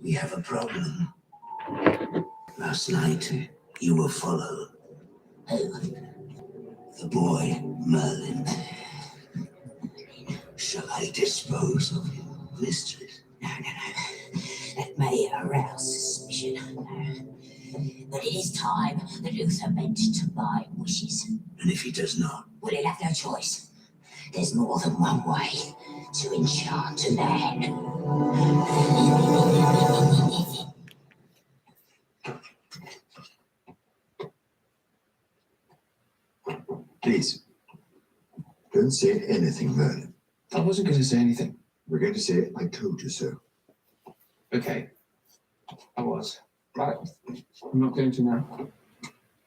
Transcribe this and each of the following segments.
We have a problem. Last night, you were followed. Oh, the boy, Merlin. Shall I dispose of him, mistress? No. That may arouse suspicion. No. But it is time that Uther meant to my wishes. And if he does not? Well, he'll have no choice. There's more than one way to enchant a man. Please, don't say anything, Merlin. I wasn't going to say anything. We're going to say, I told you so. Okay. I was. Right. I'm not going to now.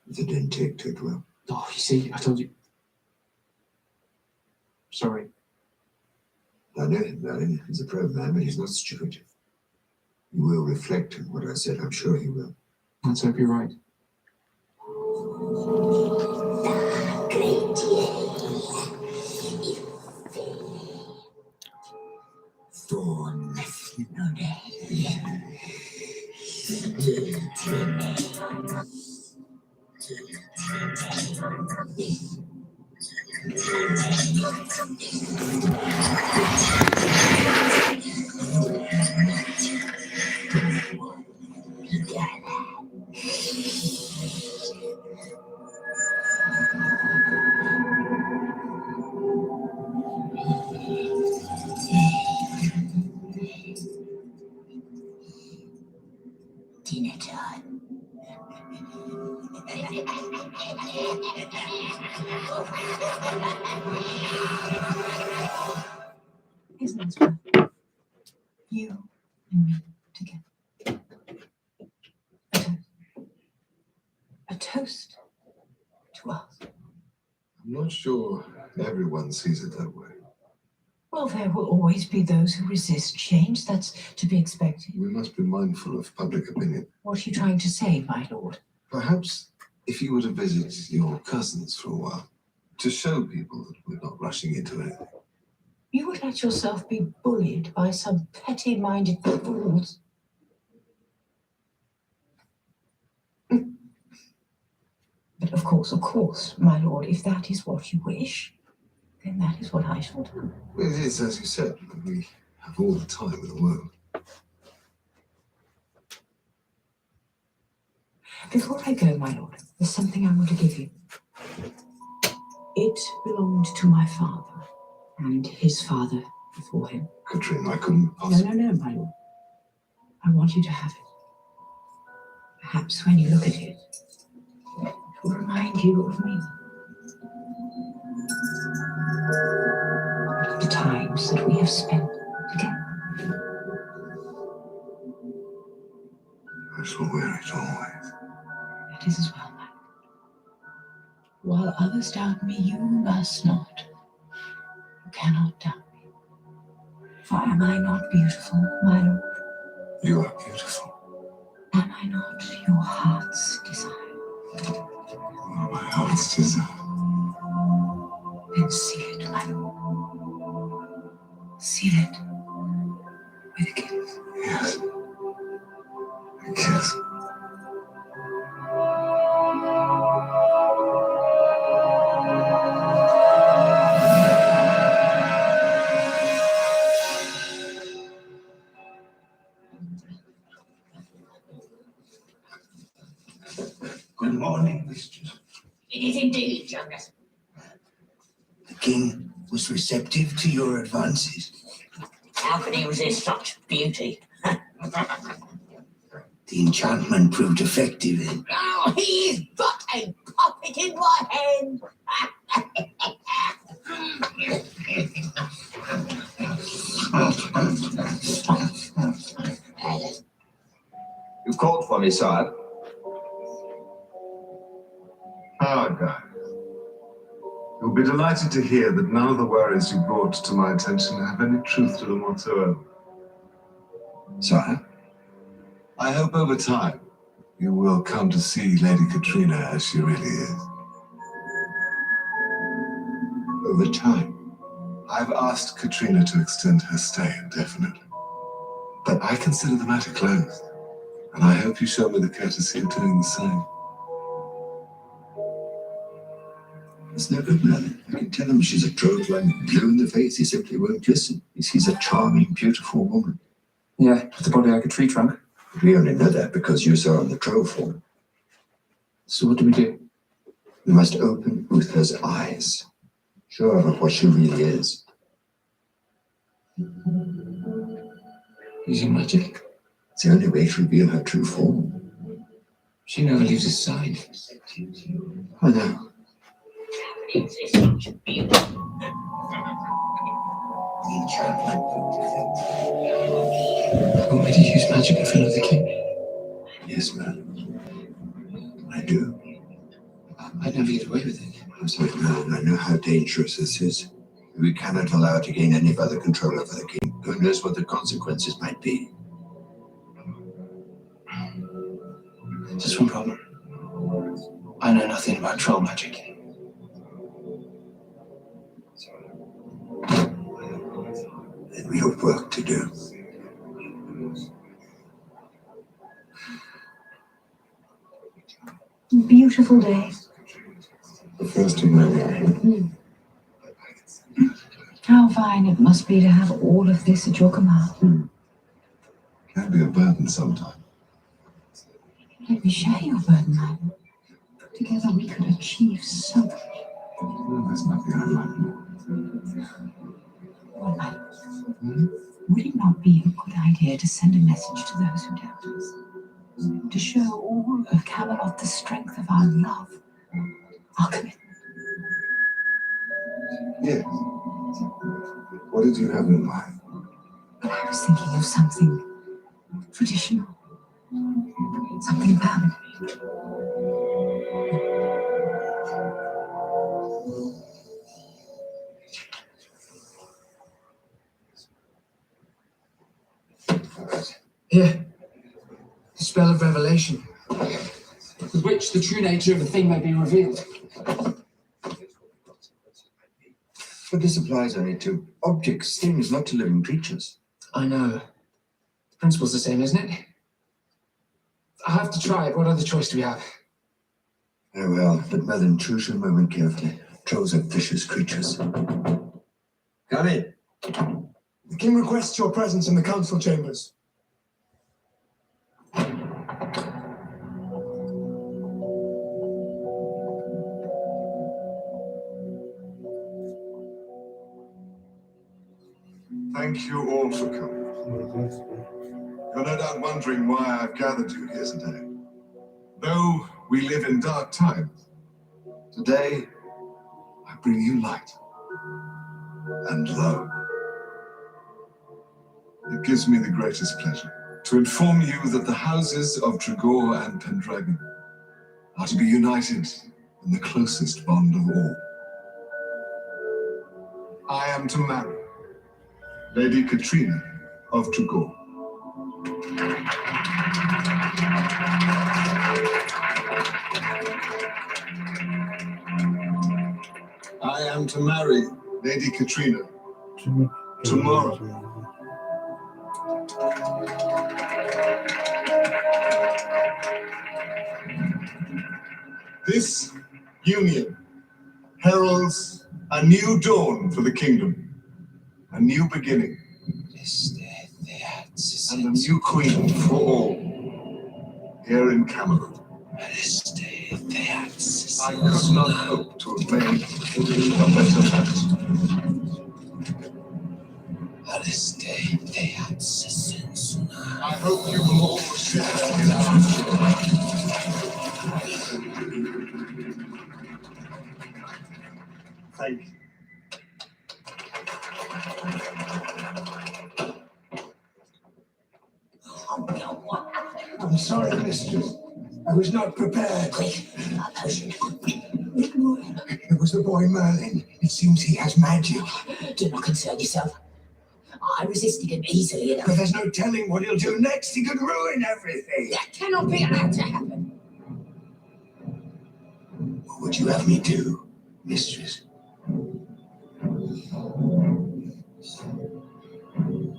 They didn't take to it well. Oh, you see, I told you. Sorry. I know him, Merlin. He's a proud man, but he's not stupid. He will reflect on what I said. I'm sure he will. Let's hope you're right. Dinner time. Isn't it worth you and me together? A toast to us. I'm not sure everyone sees it that way. Well, there will always be those who resist change. That's to be expected. We must be mindful of public opinion. What are you trying to say, my lord? Perhaps if you were to visit your cousins for a while, to show people that we're not rushing into anything. You would let yourself be bullied by some petty-minded fools. But of course, my lord, if that is what you wish, then that is what I shall do. Well, it is, as you said, we have all the time in the world. Before I go, my lord, there's something I want to give you. It belonged to my father, and his father before him. Katrina, I couldn't possibly... No, my lord. I want you to have it. Perhaps when you look at it, it will remind you of me. Of the times that we have spent together. I shall wear it always. That is as well, my lord. While others doubt me, you must not. You cannot doubt me. For am I not beautiful, my lord? You are beautiful. Am I not your heart's desire? You are my heart's desire. Then seal it, my lord. Seal it with a kiss. Yes. A kiss. Good morning, mistress. It is indeed, Jonas. The king was receptive to your advances. How can he resist such beauty? The enchantment proved effective then. Oh, he's but a puppet in my hand. You called for me, sire. Guy. You'll be delighted to hear that none of the worries you brought to my attention have any truth to them whatsoever. Sire? I hope over time you will come to see Lady Katrina as she really is. Over time. I've asked Katrina to extend her stay indefinitely. But I consider the matter closed, and I hope you show me the courtesy of doing the same. It's no good, Merlin. I can tell him she's a trove like blue in the face. He simply won't listen. He sees a charming, beautiful woman. Yeah, with the body like a tree trunk. But we only know that because you saw her on the trove form. So what do we do? We must open Uther's eyes. Show her what she really is. Using magic? It's the only way to reveal her true form. She never leaves his side. I know. You want me to use magic in front of the king? Yes, Merlin. I do. I'd never get away with it. I'm sorry, Merlin. I know how dangerous this is. We cannot allow her to gain any further control over the king. Who knows what the consequences might be? Just one problem. I know nothing about troll magic. Then we have work to do. Beautiful day. The first in my life. How fine it must be to have all of this at your command. Can be a burden sometimes. Let me share your burden, man. Together we could achieve so much. No, there's nothing I'd like more. Well, man, would it not be a good idea to send a message to those who doubt us? To show all of Camelot the strength of our love, our commitment. Yes. What did you have in mind? But I was thinking of something traditional, something permanent. Here. The spell of revelation. With which the true nature of the thing may be revealed. But this applies only to objects, things, not to living creatures. I know. The principle's the same, isn't it? I have to try it. What other choice do we have? Very well, but Merlin, choose your moment carefully. Trolls are vicious creatures. Come in. The king requests your presence in the council chambers. Thank you all for coming. You're no doubt wondering why I've gathered you here today. Though we live in dark times, today I bring you light and love. It gives me the greatest pleasure to inform you that the houses of Tregore and Pendragon are to be united in the closest bond of all. I am to marry Lady Katrina of Tregore. I am to marry Lady Katrina tomorrow. This union heralds a new dawn for the kingdom. A new beginning. And a new queen for all. Here in Camelot. I could not hope to have made a better match. I hope you will all share in our joy. Thank you. I'm sorry, mistress. I was not prepared. Quick, a potion. It was the boy Merlin. It seems he has magic. Do not concern yourself. I resisted him easily enough. But there's no telling what he'll do next. He could ruin everything. That cannot be allowed to happen. What would you have me do, mistress?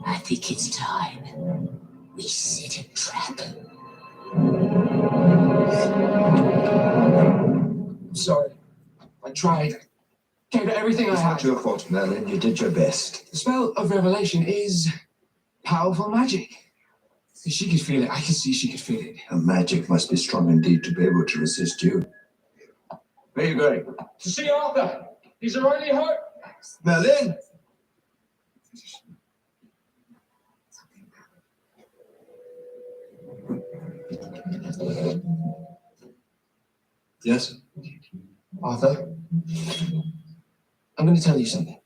I think it's time We set a trap. I'm sorry. I tried. Gave it everything I It's had. not your fault, Merlin. You did your best. The spell of revelation is powerful magic. She could feel it. I could see she could feel it. Her magic must be strong indeed to be able to resist you. Where are you going? To see Arthur. He's our only hope. Merlin! Yes? Arthur, I'm going to tell you something.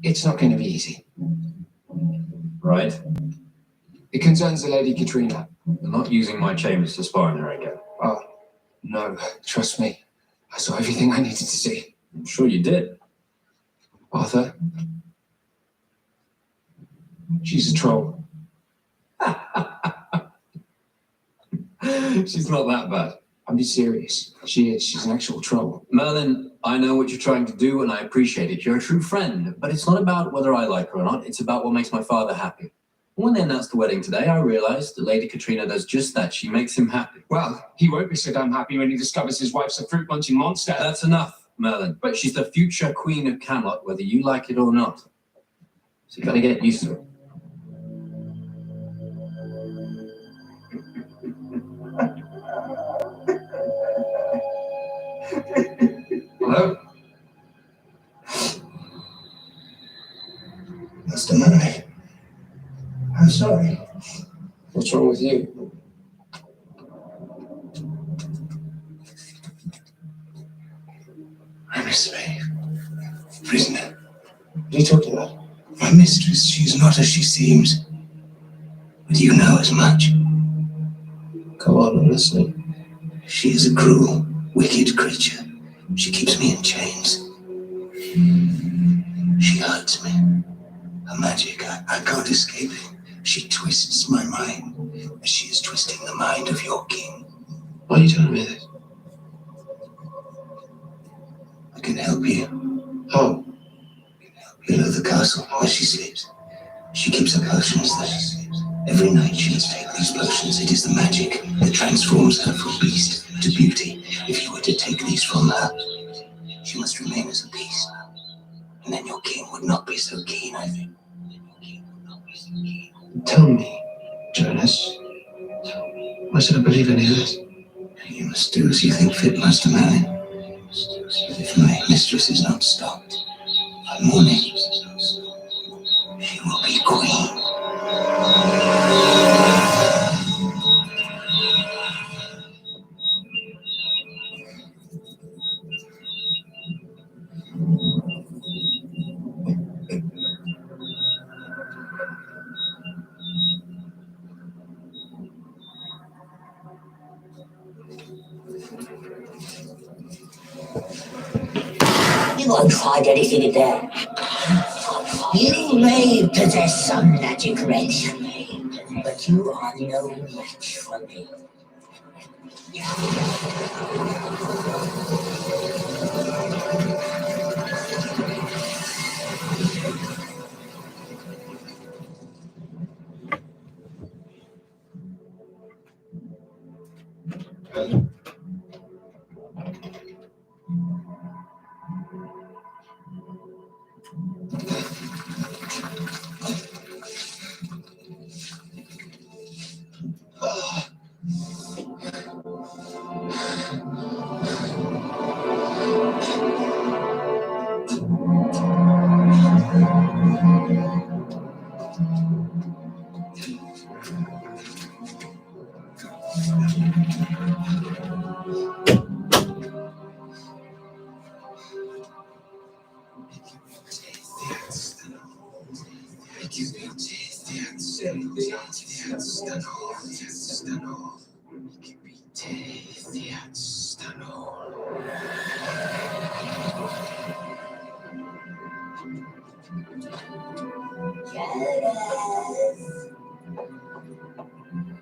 It's not going to be easy. Right. It concerns the Lady Katrina. I'm not using my chambers to spy on her again. Oh, no. Trust me. I saw everything I needed to see. I'm sure you did. Arthur, she's a troll. She's not that bad. I'm being serious. She is. She's an actual troll. Merlin, I know what you're trying to do and I appreciate it. You're a true friend, but it's not about whether I like her or not. It's about what makes my father happy. When they announced the wedding today, I realized that Lady Katrina does just that. She makes him happy. Well, he won't be so damn happy when he discovers his wife's a fruit-munching monster. That's enough, Merlin. But she's the future queen of Camelot, whether you like it or not. So you gotta get used to it. Hello? Master Merlin, I'm sorry. What's wrong with you? I'm a slave. Prisoner. What are you talking about? My mistress, she's not as she seems. But you know as much. Go on, I'm listening. She is a cruel, wicked creature. She keeps me in chains. She hurts me. Her magic, I can't escape it. She twists my mind as she is twisting the mind of your king. Why are you telling me this? I can help you. Oh, Below the castle where she sleeps. She keeps her potions there. Every night she must take these potions. It is the magic that transforms her from beast to beauty. If you were to take these from her, she must remain as a beast. And then your king would not be so keen, I think. tell me, Jonas. Why should I believe any of this? You must do as you think fit, Master Merlin. But if my mistress is not stopped, by morning, she will be queen. You won't find anything in there. You may possess some magic wrench, but you are no match for me.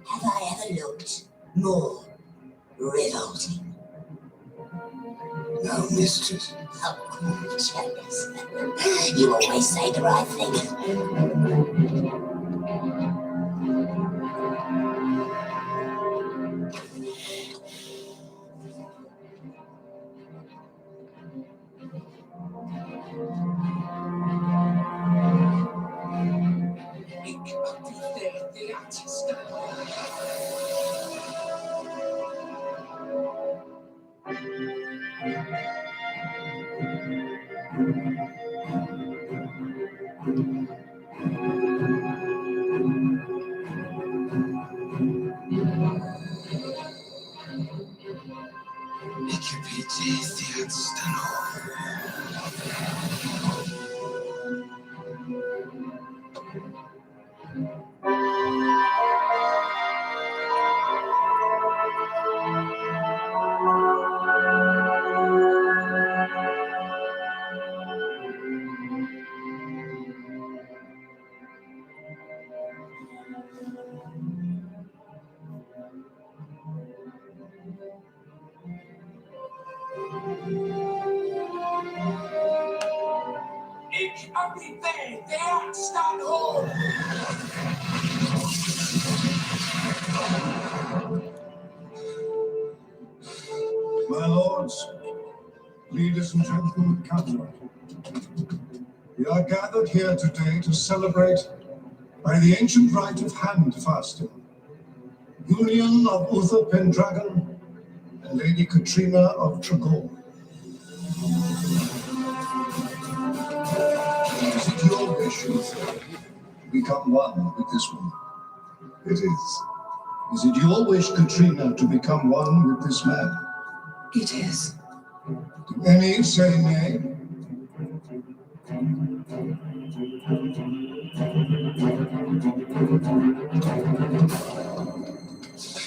Have I ever looked more revolting? No, mistress. Oh, jealous. You always say the right thing. everything the artist. Ik everything the artist on hold. My lords, leaders and gentlemen of Camelot, we are gathered here today to celebrate, by the ancient rite of hand fasting, union of Uther Pendragon and Lady Katrina of Tregorn. Is it your wish, Uther, to become one with this woman? It is. Is it your wish, Katrina, to become one with this man? It is. Do any say nay?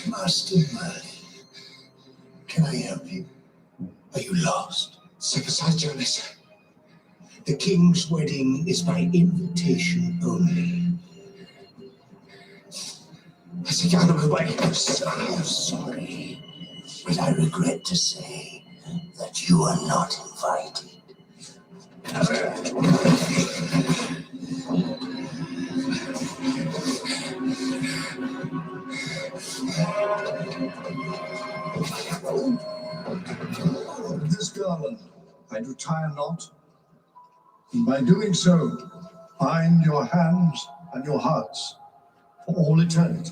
Master Merlin, can I help you? Are you lost? Step aside, Jonas. The king's wedding is by invitation only. I say, get out of the way. I'm sorry, but I regret to say that you are not invited. This garland, I'd retire not, and by doing so, bind your hands and your hearts for all eternity.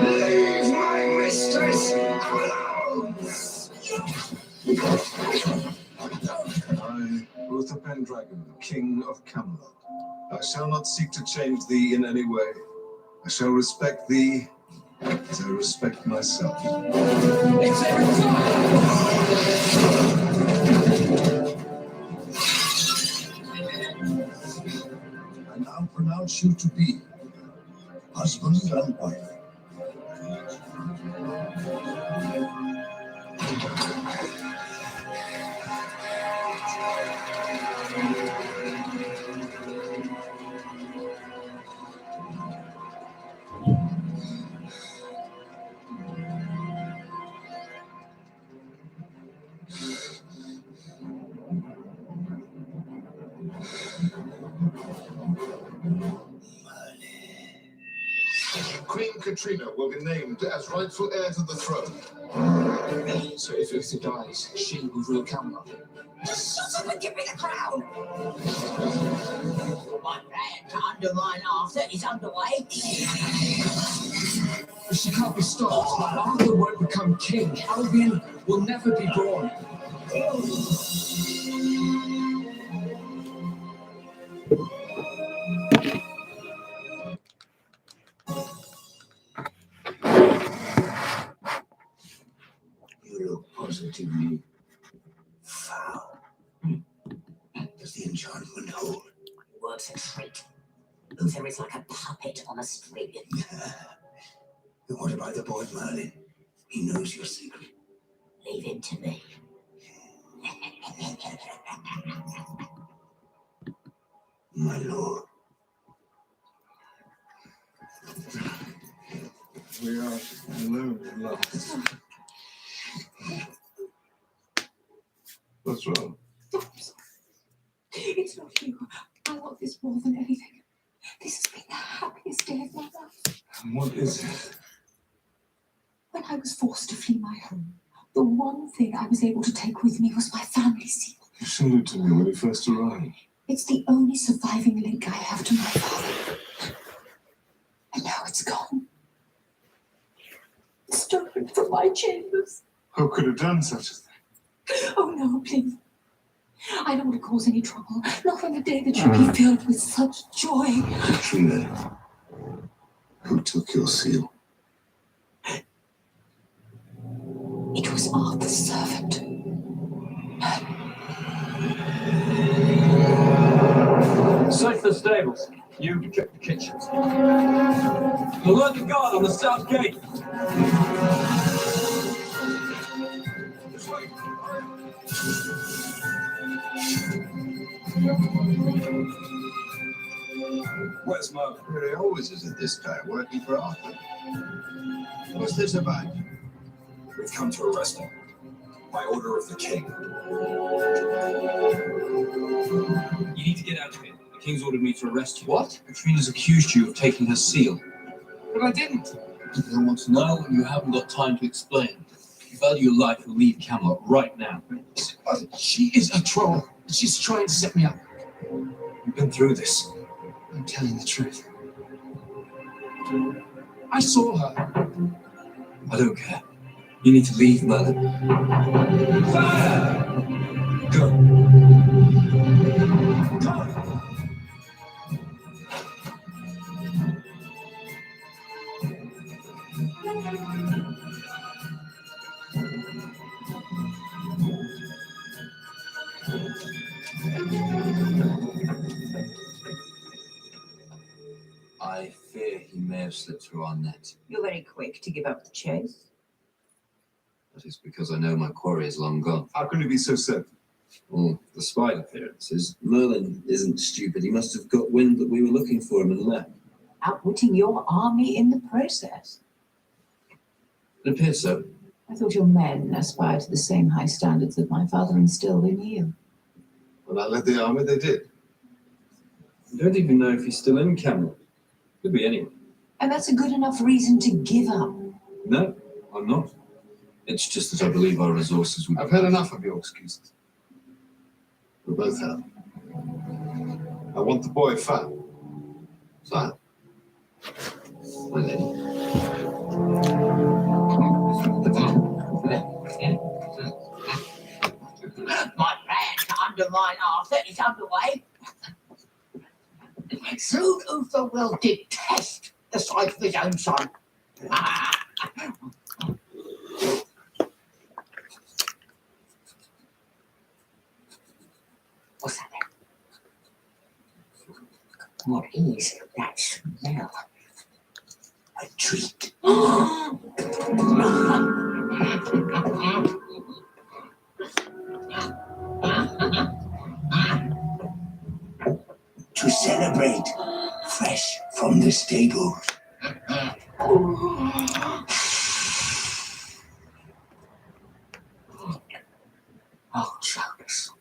Leave my mistress alone! I, Uther Pendragon, King of Camelot, I shall not seek to change thee in any way. I shall respect thee as I respect myself. It's every I now pronounce you to be husband and wife. Queen Katrina will be named as rightful heir to the throne. So if Uther dies, she will rule Camelot. Shut up and give me the crown! My plan to undermine Arthur is underway. She can't be stopped. Arthur won't become king. Albion will never be born. You look positively foul. Does the enchantment hold? It works a treat. Uther is like a puppet on a string. Then what about the boy Merlin? He knows your secret. Leave him to me. My lord. We are alone at last. What's wrong? It's not you. I want this more than anything. This has been the happiest day of my life. And what is it? When I was forced to flee my home, the one thing I was able to take with me was my family seal. You showed it to me when you first arrived. It's the only surviving link I have to my father. And now it's gone. Stolen from my chambers. Who could have done such a thing? Oh no, please. I don't want to cause any trouble. Not on the day that should be filled with such joy. Katrina, who took your seal? It was Arthur's servant. Search the stables. You check the kitchens. Alert the guard on the south gate. Where's Merlin? Well, he always is at this time, working for Arthur. What's this about? We've come to arrest him. By order of the king. You need to get out of here. The king's ordered me to arrest you. What? Katrina's accused you of taking her seal. But I didn't. You don't want to know, and you haven't got time to explain. If you value your life, you'll leave Camelot right now. She is a troll. She's trying to set me up. You've been through this. I'm telling the truth. I saw her. I don't care. You need to leave, Merlin. Fire! Go. Go! I fear he may have slipped through our net. You're very quick to give up the chase. That is because I know my quarry is long gone. How can you be so certain? Well, despite appearances, Merlin isn't stupid. He must have got wind that we were looking for him and left. Outwitting your army in the process. It appears so. I thought your men aspired to the same high standards that my father instilled in you. When I led the army, they did. You don't even know if he's still in Camelot. Could be anyone. And that's a good enough reason to give up. No, I'm not. It's just that I believe our resources would... I've had enough of your excuses. We both have. I want the boy found. Fine. My lady. My plan to undermine Arthur is underway. Soon Uther will detest the sight of his own son. What's that? What is that smell? A treat. To celebrate, fresh from the stables. Oh, shucks.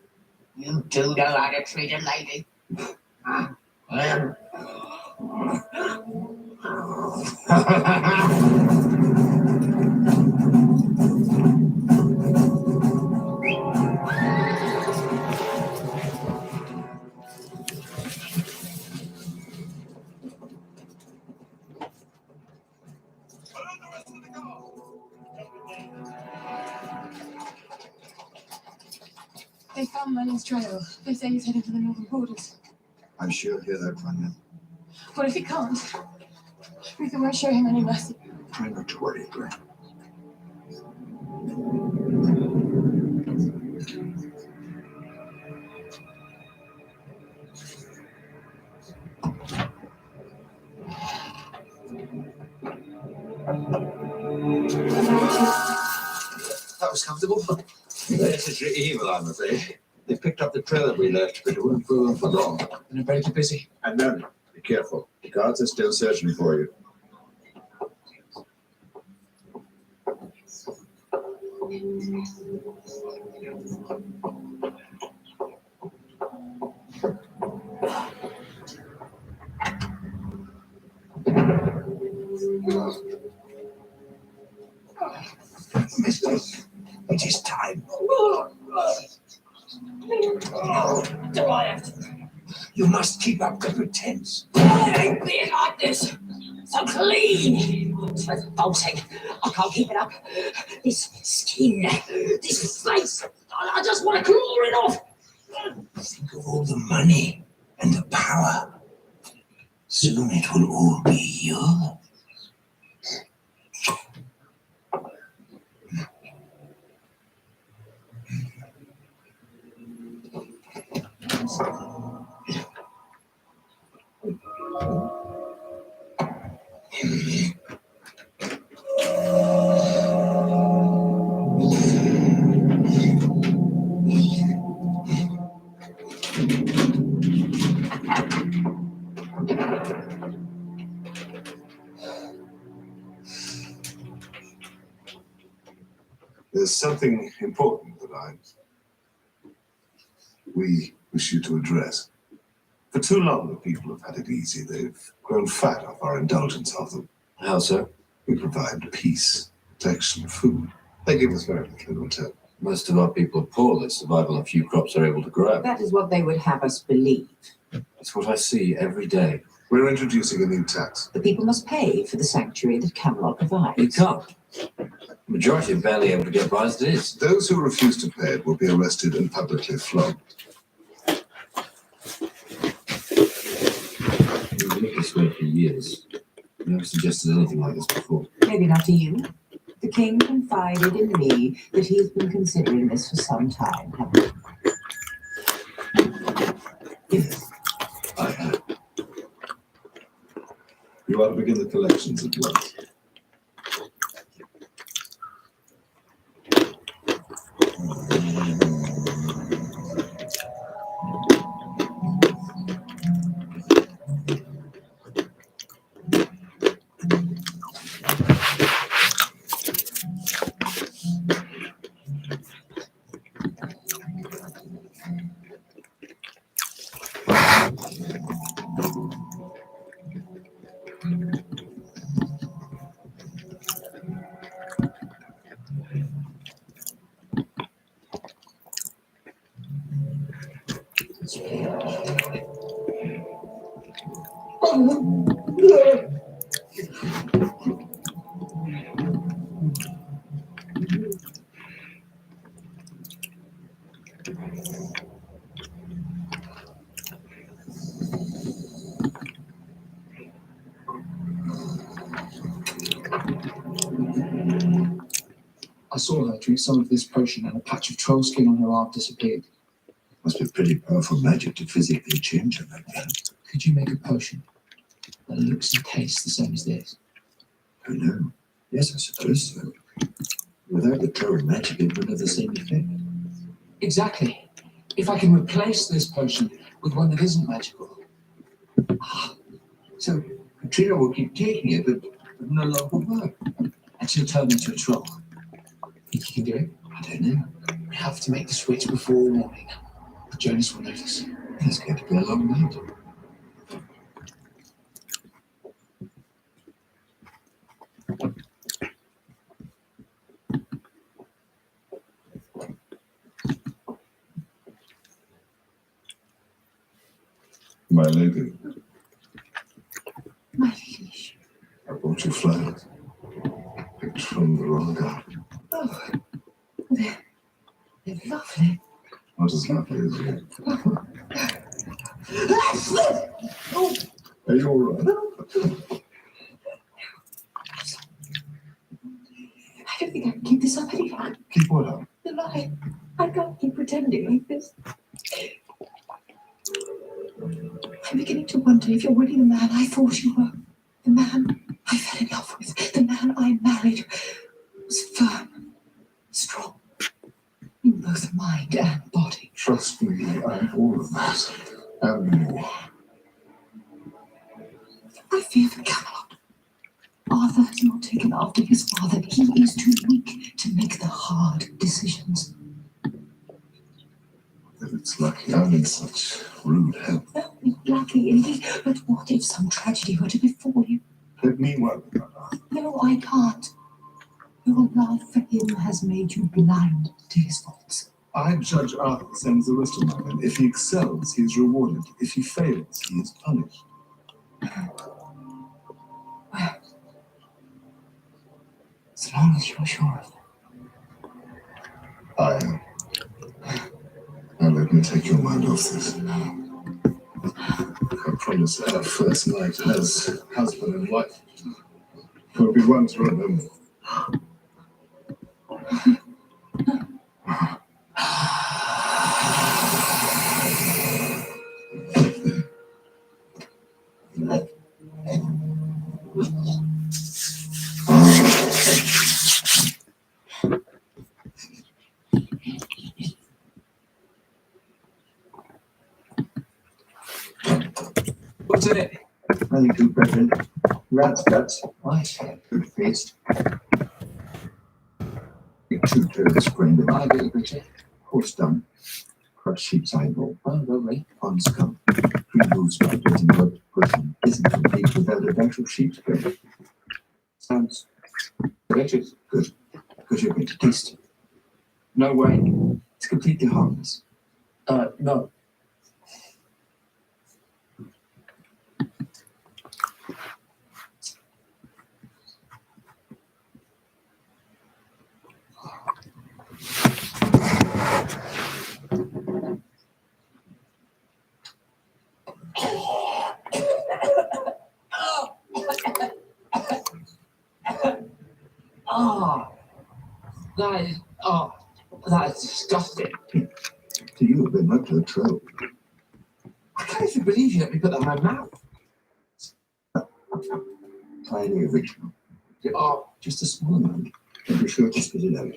You do know how to treat a lady. They found Merlin's trail. They say he's heading for the northern borders. I'm sure he'll hear that from him. What if he can't? Uther won't show him any mercy. Try not to worry, Glenn. That was comfortable. This is your evil, I'm afraid. They picked up the trail that we left, but it wouldn't fool them for long. And I'm very busy. And then, be careful. The guards are still searching for you. Mistress, it is time. Do I have to You must keep up the pretense. I ain't being like this. So clean. It's revolting. I can't keep it up. This skin, this face. I just want to claw it off. Think of all the money and the power. Soon it will all be yours. There's something important that we wish you to address. For too long, the people have had it easy. They've grown fat off our indulgence of them. How so? We provide peace, protection, food. They give us very little in return. Most of our people are poor. They survive on a few crops they're able to grow. That is what they would have us believe. It's what I see every day. We're introducing a new tax. The people must pay for the sanctuary that Camelot provides. You can't. The majority are barely able to get by as it is. Those who refuse to pay it will be arrested and publicly flogged. We've lived this way for years. I've never suggested anything like this before. Maybe not to you. The king confided in me that he has been considering this for some time. Yes, I have. You are to begin the collections at once. I saw her drink some of this potion and a patch of troll skin on her arm disappeared. Must be pretty powerful magic to physically change her like that. Could you make a potion that looks and tastes the same as this? Oh no. Yes, I suppose so. Without the troll magic, it would have the same effect. Exactly. If I can replace this potion with one that isn't magical. So Katrina will keep taking it, but no longer work. And she'll turn me into a troll. Think you can do it? I don't know. We have to make the switch before morning. Jonas will notice. It's going to be a long night. My lady, My liege. I brought you flowers. Picked from the royal garden. Oh, they're lovely. Not as lovely as you. Oh, Are you all right? I don't think I can keep this up any longer. Keep what up? The lie. I can't keep pretending like this. I'm beginning to wonder if you're really the man I thought you were. The man I fell in love with. The man I married was firm, strong, in both mind and body. Trust me, I'm all of that. And more. I fear for Camelot. Arthur has not taken after his father. He is too weak to make the hard decisions. It's lucky I'm in such rude health. Well, lucky indeed, but what if some tragedy were to befall you? Let me worry about that. No, I can't. Your love for him has made you blind to his faults. I, Judge Arthur, sends the rest of my men. If he excels, he is rewarded. If he fails, he is punished. Well, as long as you're sure of that. I am. Now let me take your mind off this. I promise our first night as husband and wife will be one to remember. What's in it? Nothing too prevalent. Rat's guts. Nice. Good paste. Big 2 turtles sprained in I get the picture. horse dung. Crushed sheep's eyeball. Oh, lovely. On scum. 3 moves by getting blood pushing isn't complete without eventual sheep's brain. Sounds delicious. Good. Because you're going to taste it. No way. It's completely harmless. No. That is disgusting. To you, they're not a trope. I can't even believe you let me put that in my mouth. Try the original. Oh, Just a small amount. And be sure to spit it out.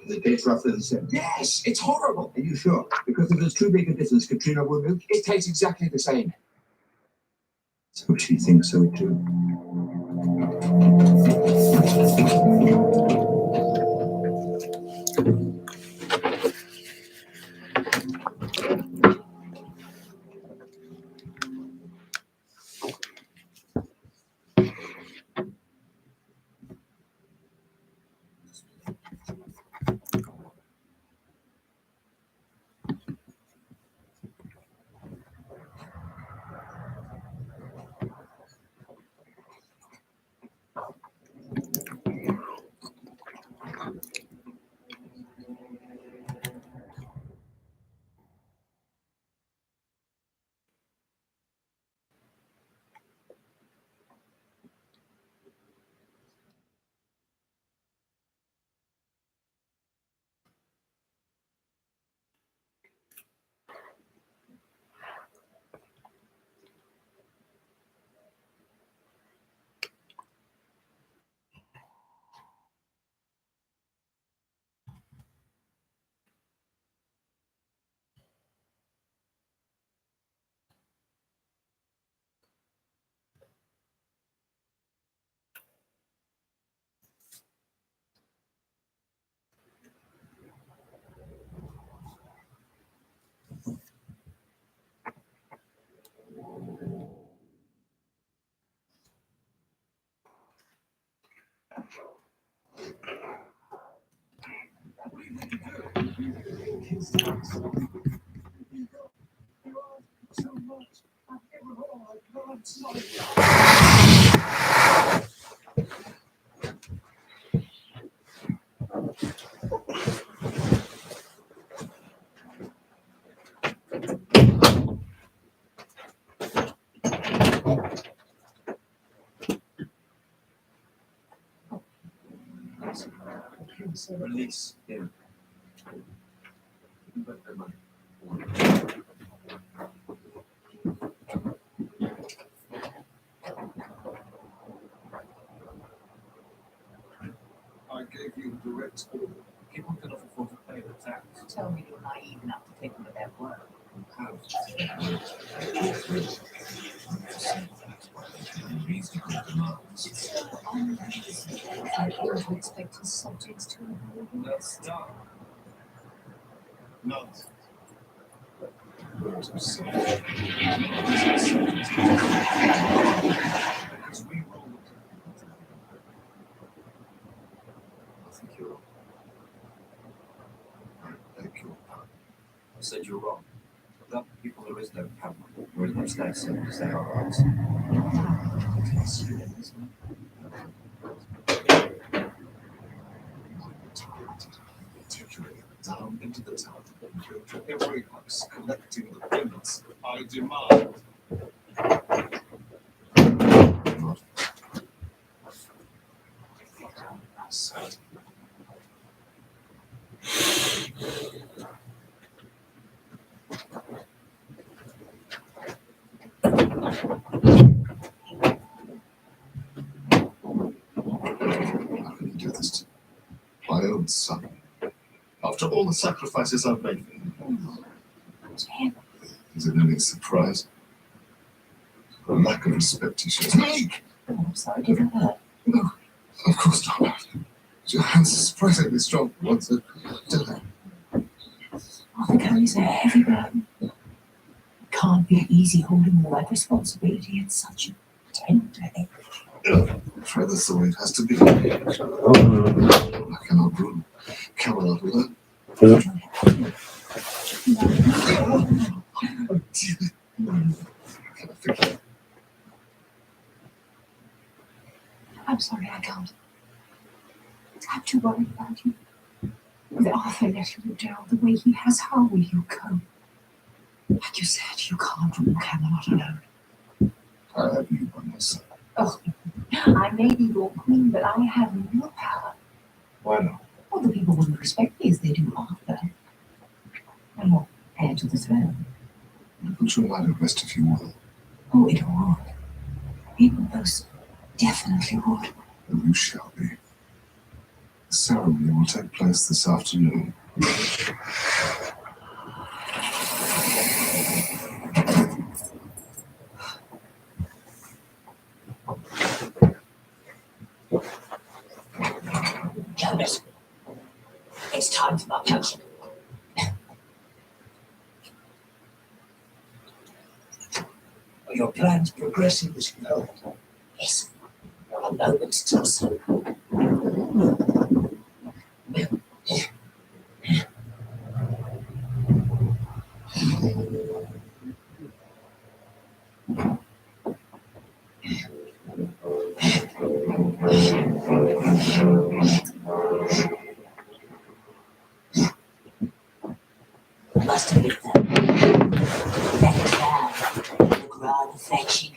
They taste roughly the same. yes, it's horrible. Are you sure? Because if there's too big a difference, Katrina will milk. It tastes exactly the same. So she thinks so too. Release him. I gave you direct order. People can afford to pay the tax. Tell me you're naive enough to take them at their word. Reasonable demands. It's so unreasonable for him to expect his subjects to obey him. Let's start. Nonsense. I think you're wrong. I beg your pardon. I said you're wrong. Without people, there is no Camelot. There is no snakes as there are ours. Take you down into the town and go to every house collecting the payments I demand. Not. Sad. How can you do this to my own son? After all the sacrifices I've made for him. Is it any surprise? The lack of respect he shows me. I'm sorry, did that hurt? No, of course not. Your hands are surprisingly strong once a dinner. Arthur carries a heavy burden. It can't be easy holding the right responsibility at such a tender age. I'm afraid that's the way it has to be. I cannot rule Camelot alone. No. Oh, dear. I cannot think. I'm sorry, I can't. I'm too worried about you. With Arthur letting you down the way he has, how will you cope? Like you said, you can't rule Camelot alone. I have you by my side. Oh, I may be your queen, but I have no power. Why not? Well, the people wouldn't respect me as they do Arthur. I'm not heir to the throne. But you might have rest if you will. Oh, it would. It most definitely would. And you shall be. The ceremony will take place this afternoon. Jonas, it's time for my potion. Are your plans progressing as you know? Yes, a moment till so. Must have been that cloud, look rather fetching.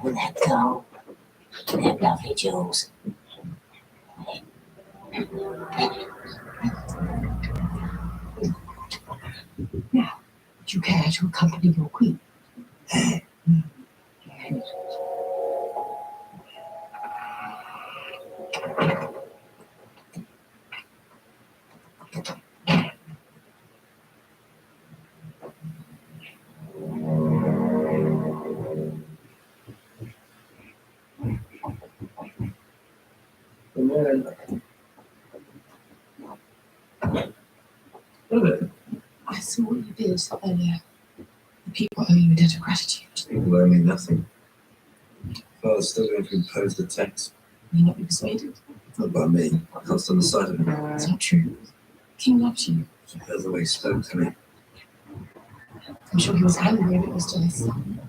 With that gold, them lovely jewels. Now, would you care to accompany your queen? I saw what you did earlier. The people owe you a debt of gratitude. People owe me nothing. Father's still going to impose the tax. Will you not be persuaded? Not by me. I can't stand the sight of him. It's not true. The king loves you. I heard the way he spoke to me. I'm sure he was angry and it was to his son.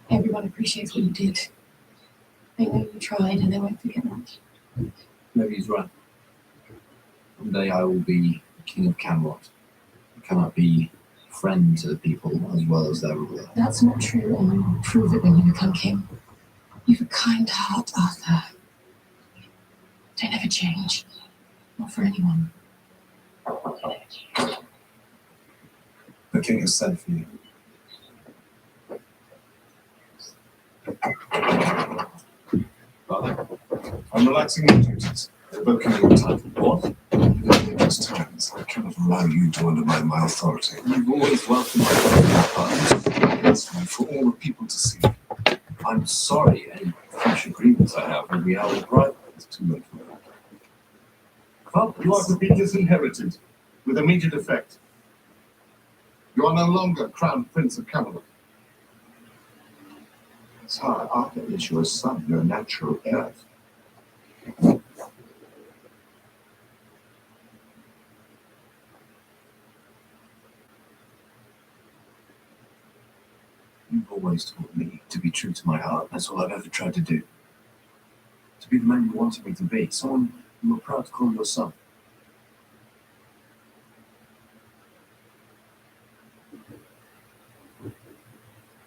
Everyone appreciates what you did. They know you tried and they won't forget that. Maybe he's right. One day I will be king of Camelot. I cannot be friend to the people as well as their ruler. That's not true, and you will prove it when you become king. You've a kind heart, Arthur. Don't ever change. Not for anyone. The king has sent for you. Father, I'm relaxing my duties, revoking your title. What? In dangerous times, I cannot allow you to undermine my authority. You've always welcomed my father. That's for all the people to see. I'm sorry, any fresh agreements I have will be held in private. It's too late for that. Father, You are to be disinherited with immediate effect. You are no longer Crown Prince of Camelot. Sire, Arthur is your son, your natural heir. You've always taught me to be true to my heart. That's all I've ever tried to do. To be the man you wanted me to be. Someone you were proud to call your son.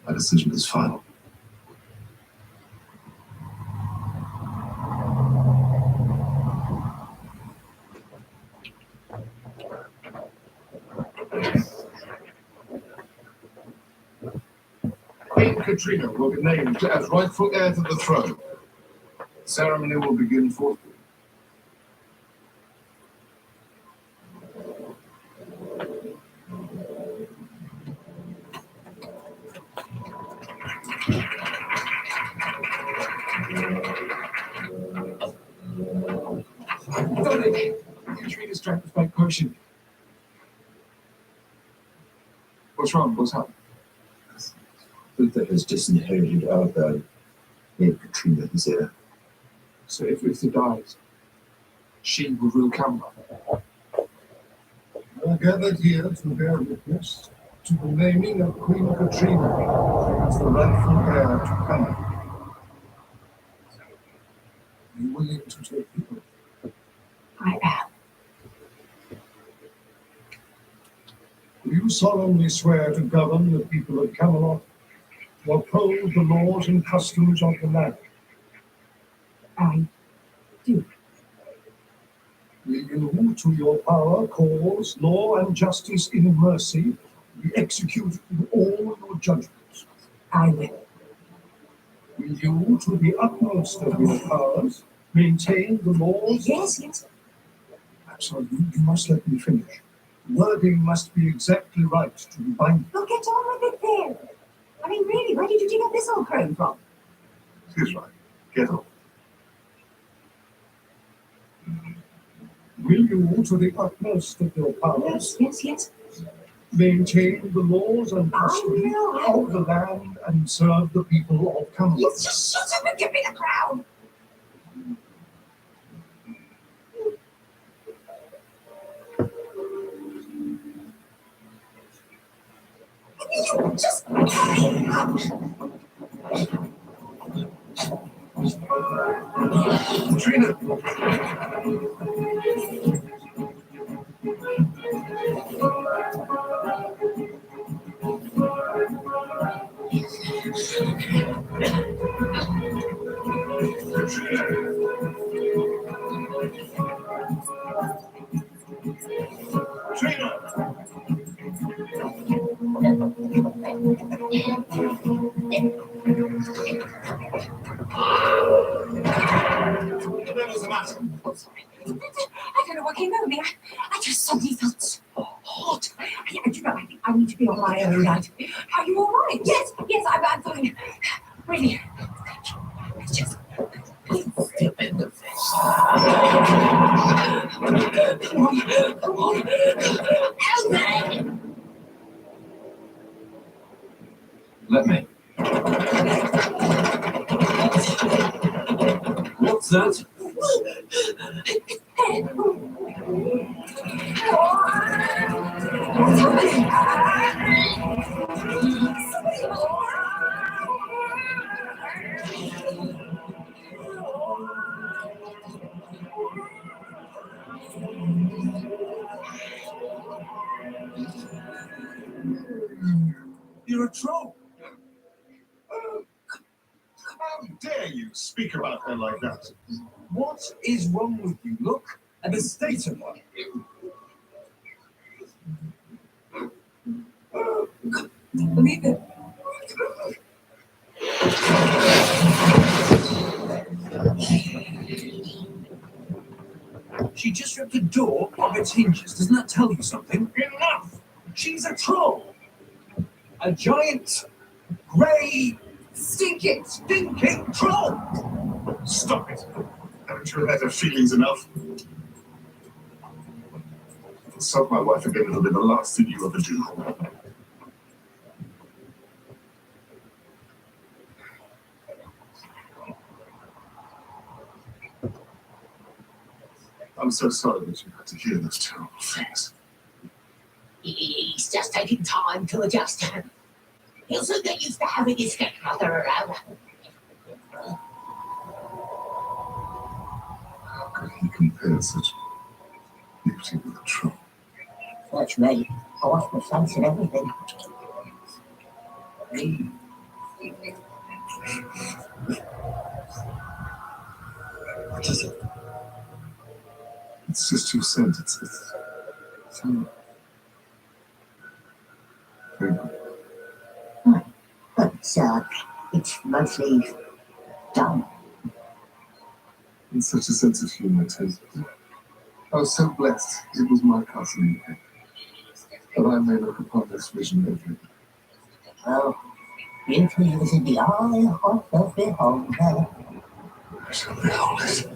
My decision is final. Queen Katrina will be named as rightful heir to the throne. The ceremony will begin forthwith. Got it! Katrina's drank the fake potion. What's wrong? What's happened? Uther has disinherited our throne. Made Katrina his heir. So if Uther dies, she will rule Camelot. We are gathered here to bear witness to the naming of Queen Katrina as the rightful heir to Camelot. Are you willing to take the oath? I am. Do you solemnly swear to govern the people of Camelot, to uphold the laws and customs of the land? I do. Will you, to your power, cause law and justice in mercy be executed in all your judgments? I will. Will you, to the utmost of your powers, maintain the laws? Yes, yes. Absolutely, you must let me finish. Wording must be exactly right to be binding. Well, get on with it then. I mean, really, where did you dig up this old crone from? It is right. Get on. Will you, to the utmost of your powers, Yes. maintain the laws and customs I will. of the land and serve the people of Camelot? Yes, just shut up and give me the crown. You just Katrina! Katrina! What was the matter? I'm sorry. I don't know what came over me. I just suddenly felt so hot. And you know, I think I need to be on my own right. Are you all right? Yes, I'm fine. Really. It's just the end of this. Come on. Elsie! Let me. What's that? What's happening? You're a troll. How dare you speak about her like that? What is wrong with you? Look at the state of her. Leave it. She just ripped a door off its hinges. Doesn't that tell you something? Enough! She's a troll! A giant, grey, stinking troll! Stop it! Haven't you had her feelings enough? Insult my wife again, it'll be the last thing you ever do. I'm so sorry that you had to hear those terrible things. He's just taking time to adjust. He'll soon get used to having his stepmother around. How could he compare such beauty with a troll? Watch me. I wash my face and everything. What is it? It's just your scent. It's very good. But it's mostly dumb. And such a sense of humor too. I was so blessed it was my cousin, that I may look upon this vision every day. Well, beauty is in the eye of the beholder. I shall behold it.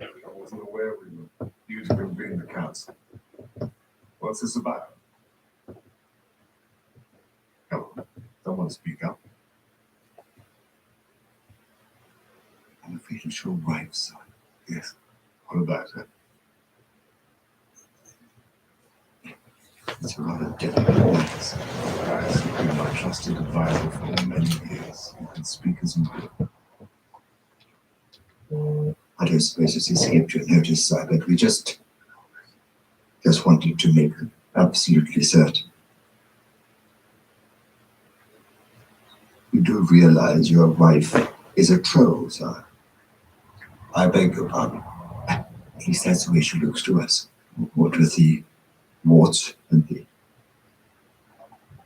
I wasn't aware you'd convened the council. What's this about? Come on, someone speak up. I'm afraid it's your wife, son. Yes. What about her? It's a rather difficult case. Guys, you've been my trusted advisor for many years. You can speak as you will. I don't suppose it's escaped your notice, sir, but we just wanted to make absolutely certain. You do realize your wife is a troll, sir? I beg your pardon. At least that's the way she looks to us. What with the warts and the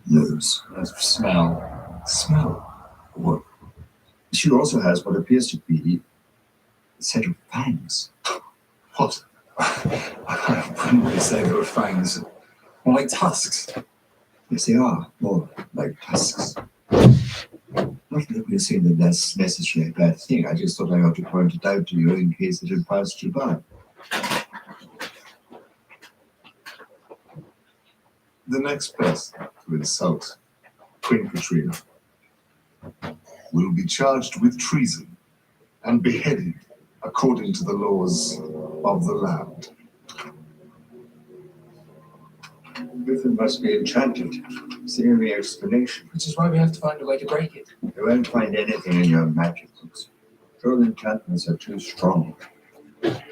nose. Smell. Smell? What? She also has what appears to be a set of fangs. What? I wouldn't really say they were fangs. More like tusks. Yes, they are. More like tusks. Not that we're saying that that's necessarily a bad thing. I just thought I ought to point it out to you in case it had passed you by. The next person to insult Queen Katrina will be charged with treason and beheaded according to the laws of the land. Griffin must be enchanted. It's the only explanation. Which is why we have to find a way to break it. You won't find anything in your magic books. Troll enchantments are too strong. Then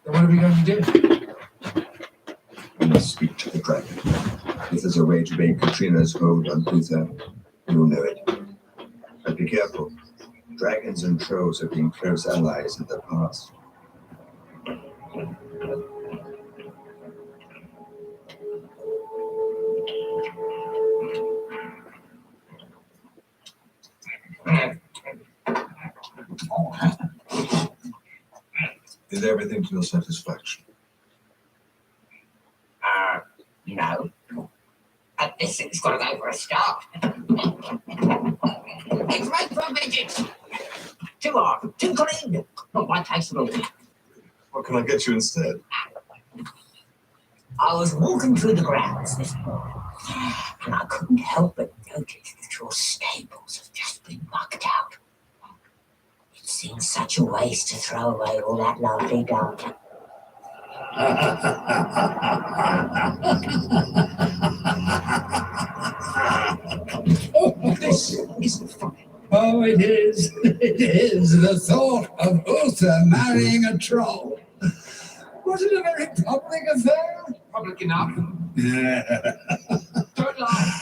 what are we going to do? We must speak to the dragon. If there's a way to break Katrina's hold on Uther, you'll know it. But be careful. Dragons and trolls have been close allies in the past. Is everything to your satisfaction? No. This thing's got to go for a start. It's made for midgets. Too hard, too clean. Not my taste at all. What can I get you instead? I was walking through the grounds this morning, and I couldn't help but notice that your stables have just been mucked out. It seems such a waste to throw away all that lovely dung. Oh, this isn't funny. Oh, it is. It is. The thought of Uther marrying a troll. Was it a very public affair? Public enough. Yeah. Don't lie.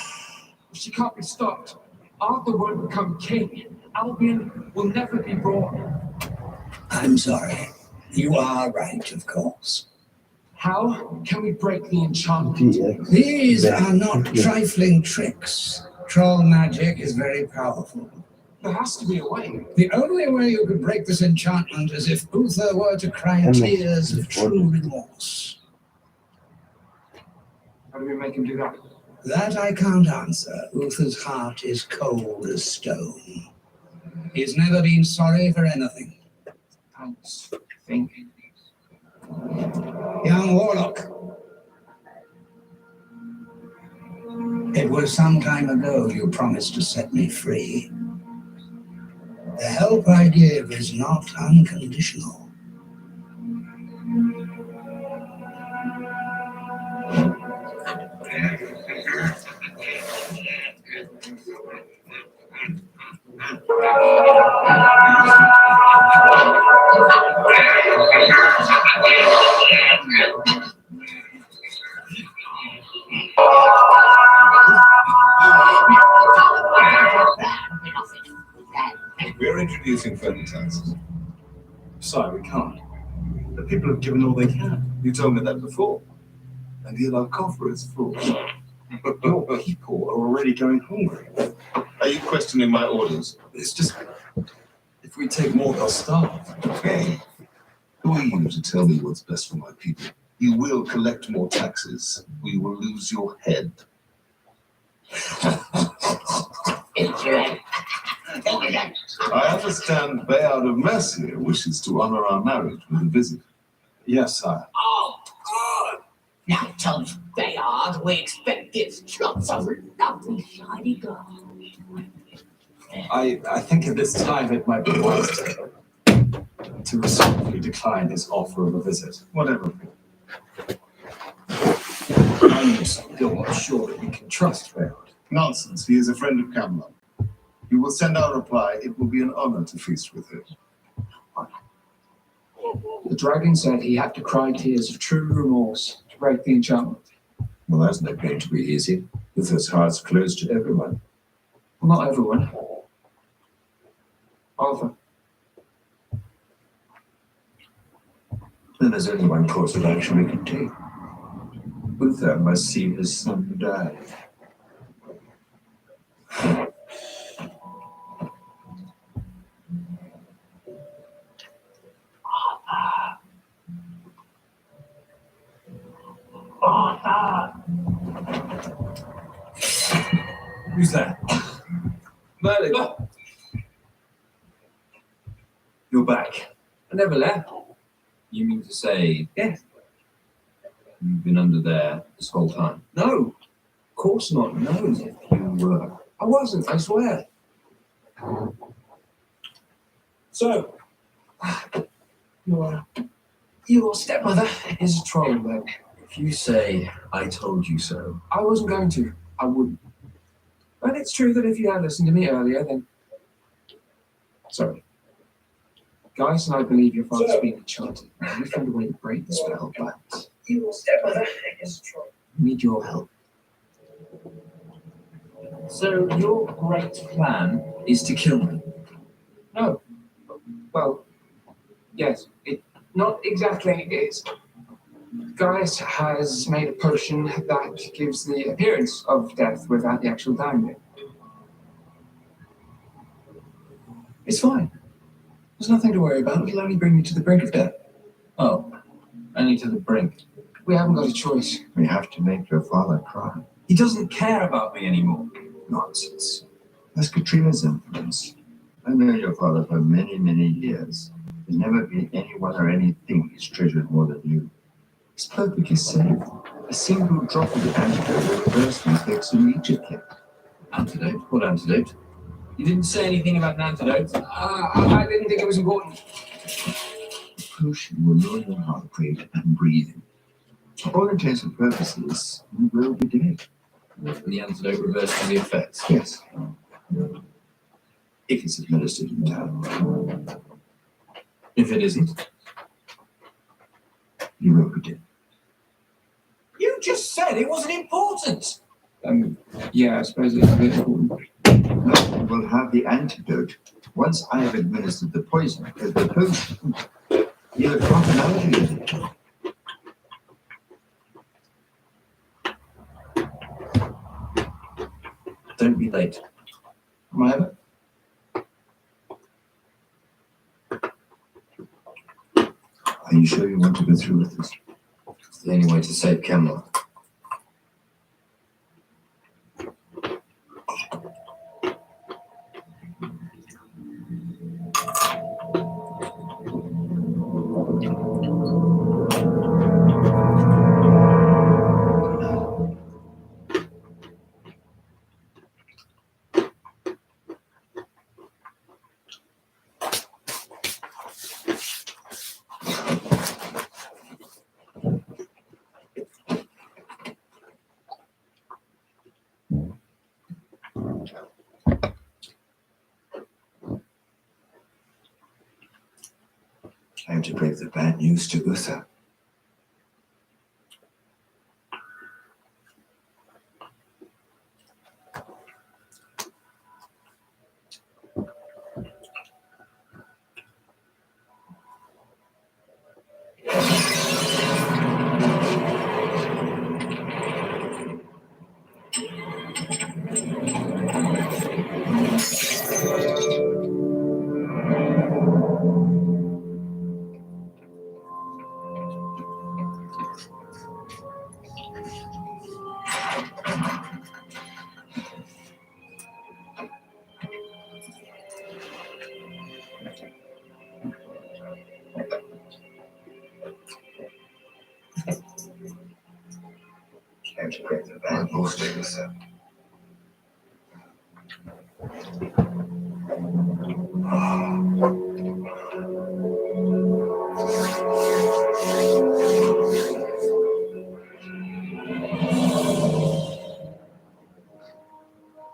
She can't be stopped. Arthur won't become king. Albion will never be born. I'm sorry. You are right, of course. How can we break the enchantment? These are not trifling tricks. Troll magic is very powerful. There has to be a way. The only way you could break this enchantment is if Uther were to cry tears of true remorse. How do we make him do that? That I can't answer. Uther's heart is cold as stone. He's never been sorry for anything. Thanks. Think. Young Warlock. It was some time ago you promised to set me free. The help I give is not unconditional. We're introducing further taxes. Sorry, we can't. The people have given all they can. You told me that before. And yet our coffer is full. Your people are already going hungry. Are you questioning my orders? It's just, if we take more, they'll starve. Hey, who are you to tell me what's best for my people? You will collect more taxes. We will lose your head. I understand Bayard of Mercia wishes to honor our marriage with a visit. Yes, sire. Oh, good. Now tell us, Bayard, we expect gifts from some lovely shiny girl. I think at this time it might be wise to respectfully decline his offer of a visit. Whatever. I'm still not sure that we can trust Bayard. Nonsense. He is a friend of Camelot. You will send our reply. It will be an honor to feast with him. The dragon said he had to cry tears of true remorse to break the enchantment. Well, that's not going to be easy. Uther's heart's closed to everyone. Well, not everyone. Arthur. Then there's only one course of action we can take. Uther must see his son die. Who's that? Merlin. You're back. I never left. You mean to say Yes. you've been under there this whole time? No. Of course not. No. You were. I wasn't, I swear. So, your stepmother is a troll, though. If you say I told you so, I wasn't going to. I wouldn't. But it's true that if you had listened to me earlier, then... Sorry. Guys, and I believe your father's been enchanted. We found a way to break the spell, but... Your stepmother is a troll. We need your help. so your great plan is to kill me. No. Well, yes. It not exactly is. Gaius has made a potion that gives the appearance of death without the actual dying bit. It's fine. There's nothing to worry about. It'll only bring you to the brink of death. Oh, only to the brink. We haven't got a choice. We have to make your father cry. He doesn't care about me anymore. Nonsense. That's Katrina's influence. I've known your father for many, many years. There's never been anyone or anything he's treasured more than you. He's perfectly safe. A single drop of the antidote will reverse the effects immediately. Antidote? What antidote? You didn't say anything about an antidote. I didn't think it was important. The potion will lower your heart rate and breathing. For all intents and purposes, you will be dead. And the antidote reverses the effects. Yes. If it's administered in time, If it isn't, you will be dead. You just said it wasn't important. Yeah, I suppose it's a bit important. No, you will have the antidote once I have administered the poison, because the potion, you have commonality in it. don't be late. Am I ever? Are you sure you want to go through with this? It's the only way to save Camelot. had to break the bad news to Uther. Had to break the bad news to Uther.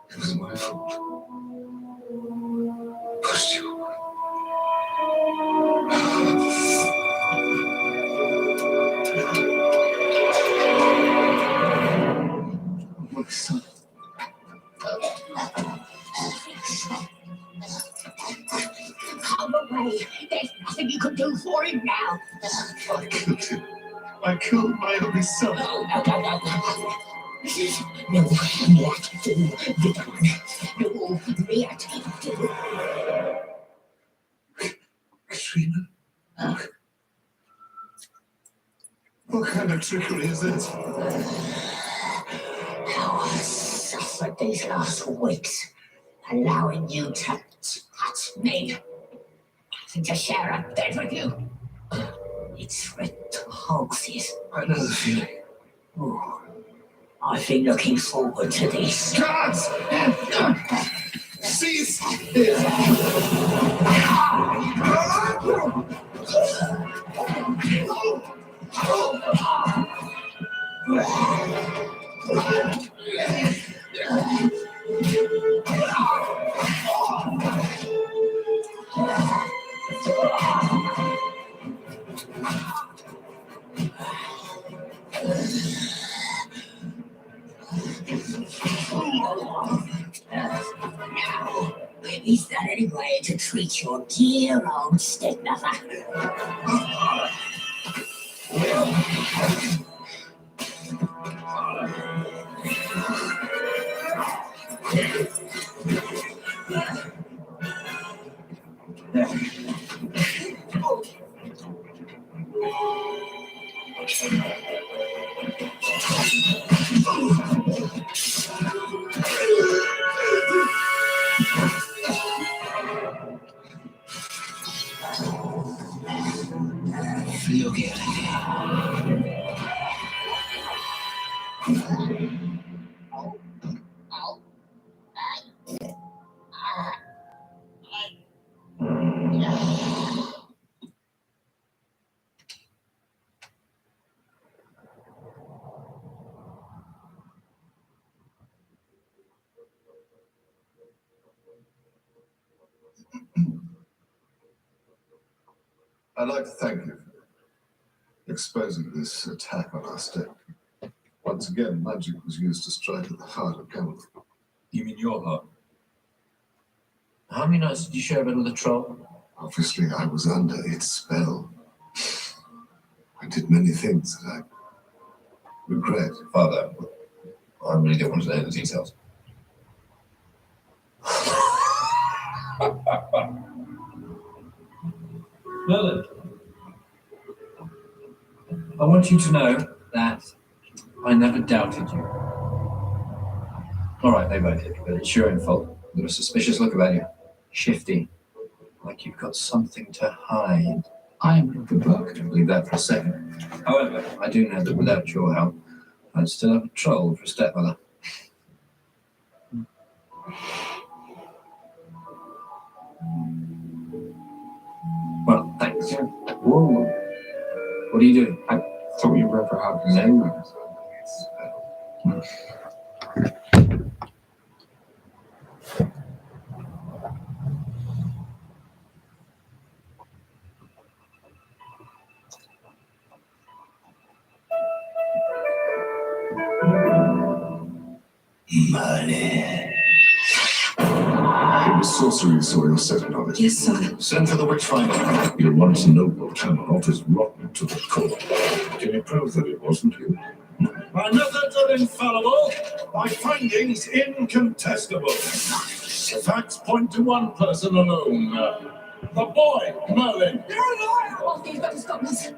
It was my fault. Pushed you away. My son. Come away. There's nothing you can do for him now. I killed him. I killed my only son. No, no, no, no, no. No, not du, Vivian. No, vet du. Katrina? What kind of trickery is this? How I've suffered these last weeks, allowing you to touch me. And to share a bed with you. It's repulsive. I know the feeling. Oh, I've been looking forward to this. Guards! Cease this! Now, is there any way to treat your dear old stepmother? Feel guilty. I'd like to thank you for exposing this attack on our state. Once again, magic was used to strike at the heart of Camelot. You mean your heart? How many nights did you share a bed with a troll? Obviously, I was under its spell. I did many things that I regret. Father, I really don't want to know the details. Merlin, I want you to know that I never doubted you. All right, maybe I did, but it's your own fault. There was a suspicious look about you. Shifty. Like you've got something to hide. I am not the book. I don't believe that for a second. However, I do know that without your help, I'd still have a troll for a stepmother. Well, thanks. Whoa. What are you doing? I thought you were ever having No. Merlin. It was sorcery soil settled on it. Yes, sire. Send for the witchfinder. Your once noble Camelot is rotten to the core. Can you prove that it wasn't you? My methods are infallible, my findings incontestable. The facts point to one person alone. The boy, Merlin. You're a liar! Arthur, you've got to stop this.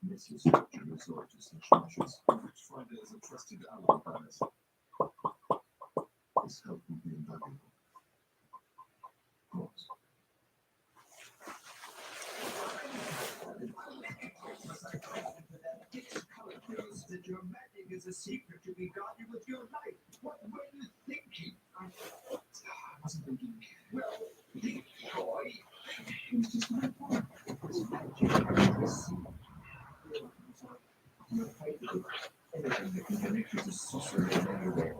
Mrs. to resort to such measures. Witchfinder is a trusted ally of ours. His help will be invaluable. Of course. That your magic is a secret to be guarded with your life. What were you thinking? I wasn't thinking. Well, think, boy. It was just my point. It was magic. I see. You're afraid of it. Anything that can connect you to sorcery in any way.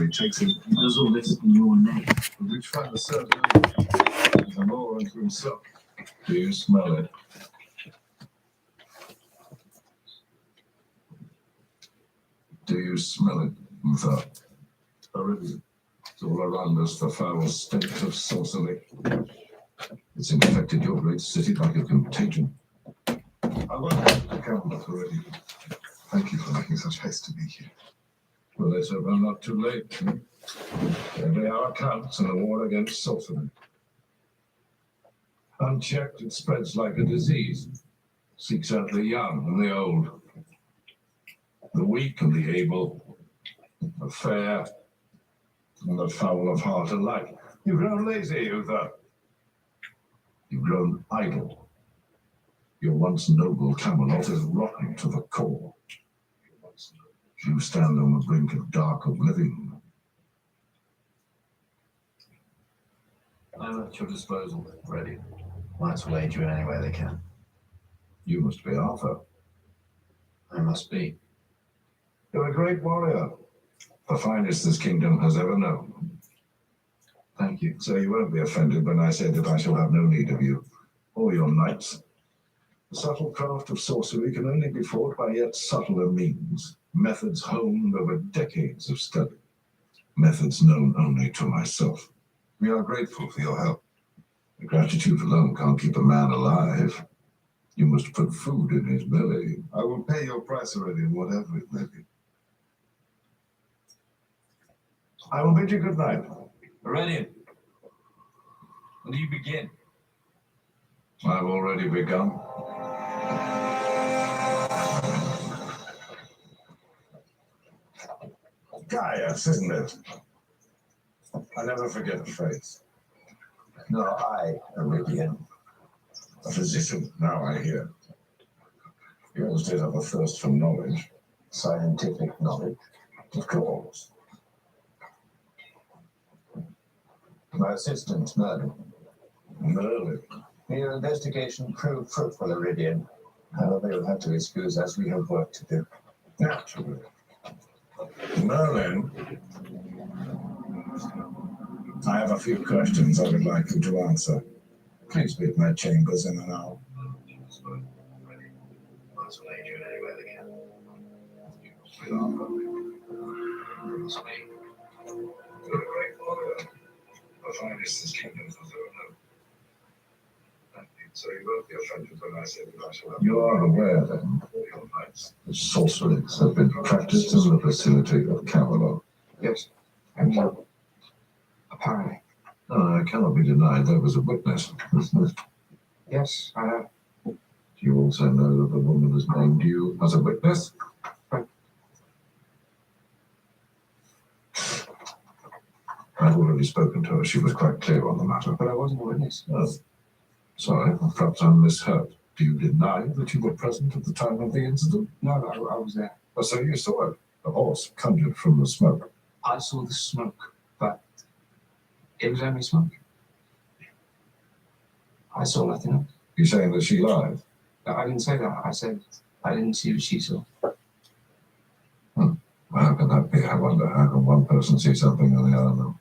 sorcery takes him. He does all this in your name. Which find the servant the more unto himself. Do you smell it? Do you smell it, Uther? Already. It's all around us, the foul stench of sorcery. It's infected your great city like a contagion. I won't have to count already. Thank you for making such haste to be here. Well, let's hope I'm not too late. Every hour counts in a war against sorcery. Unchecked, it spreads like a disease. Seeks out the young and the old, the weak and the able, the fair and the foul of heart alike. You've grown lazy, Uther. You've grown idle. Your once noble Camelot is rotten to the core. You stand on the brink of dark oblivion. I'm at your disposal, ready. Knights will aid you in any way they can. You must be Arthur. I must be. You're a great warrior, the finest this kingdom has ever known. Thank you. So you won't be offended when I say that I shall have no need of you, or your knights. The subtle craft of sorcery can only be fought by yet subtler means, methods honed over decades of study, methods known only to myself. We are grateful for your help. The gratitude alone can't keep a man alive. You must put food in his belly. I will pay your price already, whatever it may be. I will bid you good night. Aurelian, when do you begin? I've already begun. Gaius, isn't it? I never forget a face. No, Iridian. A physician, now I hear. You always did have a thirst for knowledge. Scientific knowledge. Of course. My assistant, Merlin. Merlin? Your investigation proved fruitful, Iridian. However, you'll have to excuse us. We have work to do. Naturally. Merlin, I have a few questions I would like you to answer. Please be at my chambers in an hour. So you won't be offended when I say that I shall have. You are aware, then, that sorceries have been practiced in the vicinity of Camelot? Yes. Apparently. I cannot be denied there was a witness. Yes, I have. Do you also know that the woman has named you as a witness? Right. I've already spoken to her. She was quite clear on the matter. But I wasn't a witness. Oh. Sorry, perhaps I misheard. Do you deny that you were present at the time of the incident? No, I was there. Oh, so you saw it. The horse conjured from the smoke. I saw the smoke, but it was only smoke. I saw nothing else. You're saying that she lied? No, I didn't say that. I said I didn't see what she saw. Well, how can that be? I wonder, how can one person see something and the other no?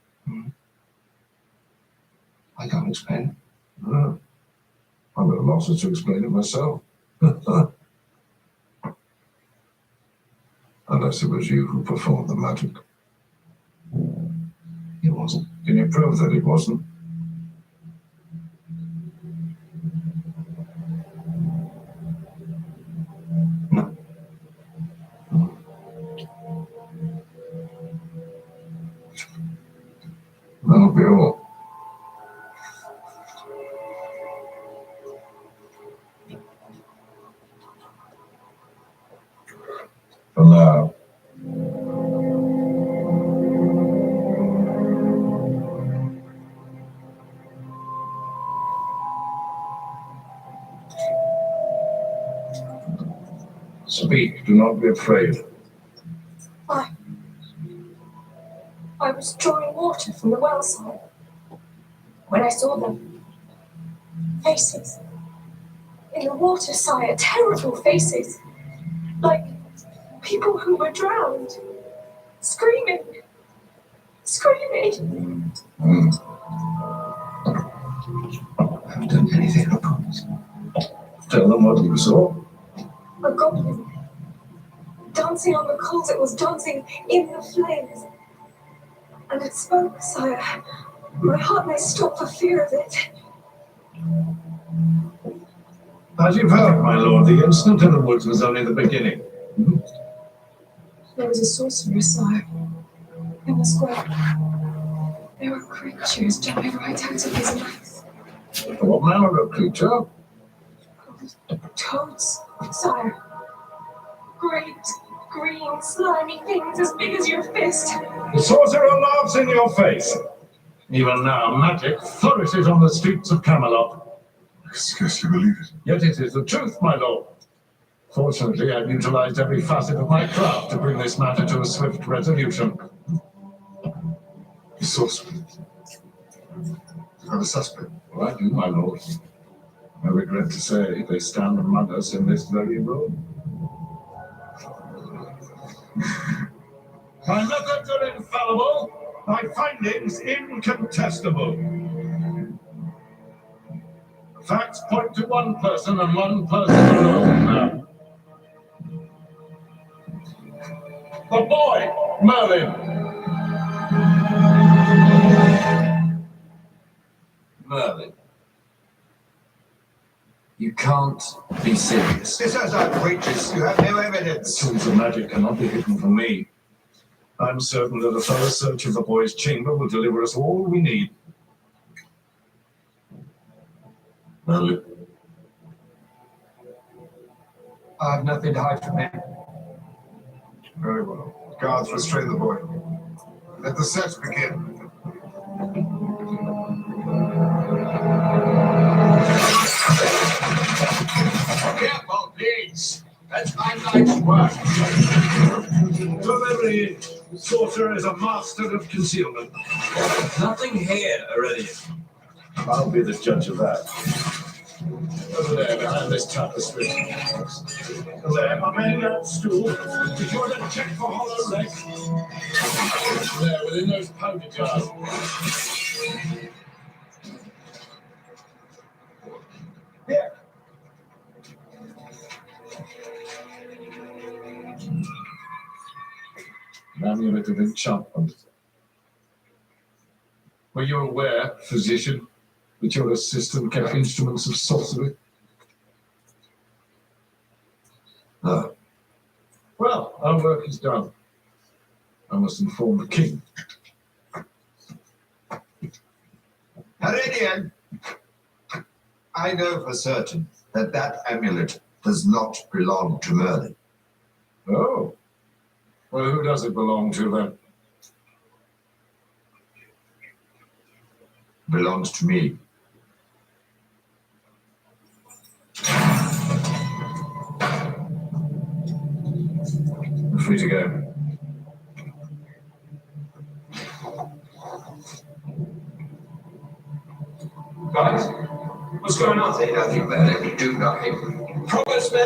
I can't explain it. No. I'm at a loss to explain it myself. Unless it was you who performed the magic. It wasn't. Can you prove that it wasn't? No. That'll be all. For now. Speak, do not be afraid. I was drawing water from the well side when I saw them. Faces. In the water, sire, terrible faces. Like people who were drowned. Screaming. screaming. I haven't done anything, I promise. Tell them what you saw. A goblin. Dancing on the coals, it was dancing in the flames. And it spoke, sire. My heart may stop for fear of it. As you've heard, my lord, the incident in the woods was only the beginning. There was a sorcerer, sire, in the square. There were creatures jumping right out of his mouth. What manner of creature? Toads, sire. Great, green, slimy things as big as your fist. The sorcerer laughs in your face. Even now, magic flourishes on the streets of Camelot. I scarcely believe it. Yet it is the truth, my lord. Fortunately, I've utilized every facet of my craft to bring this matter to a swift resolution. The sorcerer. You have a suspect? Well, I do, my lord. I regret to say they stand among us in this very room. My methods are infallible, my findings incontestable. Facts point to one person and one person alone. The boy, Merlin. Merlin. You can't be serious. This is outrageous. You have no evidence. Tools of magic cannot be hidden from me. I'm certain that a thorough search of the boy's chamber will deliver us all we need. Merlin. I have nothing to hide from him. Very well. Guards, restrain the boy. Let the search begin. Careful, please. That's my night's work. Delivery. Sorcerer is a master of concealment. Nothing here, Aurelian. I'll be the judge of that. Over there, behind this tapestry. There, behind that stool. Be sure to check for hollow legs. There, within those powder jars. Here. An amulet of enchantment. Were you aware, physician, that your assistant kept instruments of sorcery? No. Well, our work is done. I must inform the king. Haradian! I know for certain that that amulet does not belong to Merlin. Oh. Well, who does it belong to then? Belongs to me. You're free to go. Guys, what's going on? Say nothing about it. Do nothing. Promise me.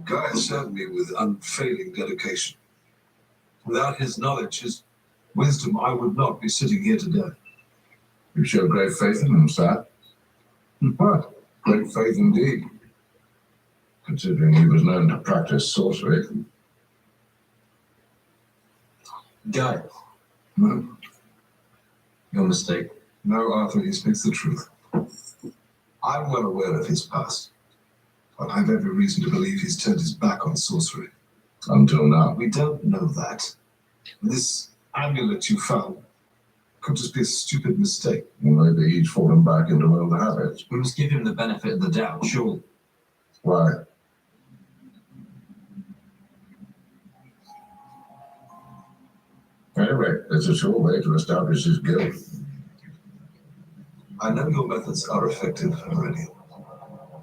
Guy served me with unfailing dedication. Without his knowledge, his wisdom, I would not be sitting here today. You show great faith in him, sir. What? Great faith indeed. Considering he was known to practice sorcery. Guy, No, your mistake. no, Arthur, he speaks the truth. I'm well aware of his past, but I have every reason to believe he's turned his back on sorcery. Until now. We don't know that. This amulet you found could just be a stupid mistake. Maybe he's fallen back into old habits. We must give him the benefit of the doubt, surely. Why? Anyway, it's a sure way to establish his guilt. I know your methods are effective, Aurelian.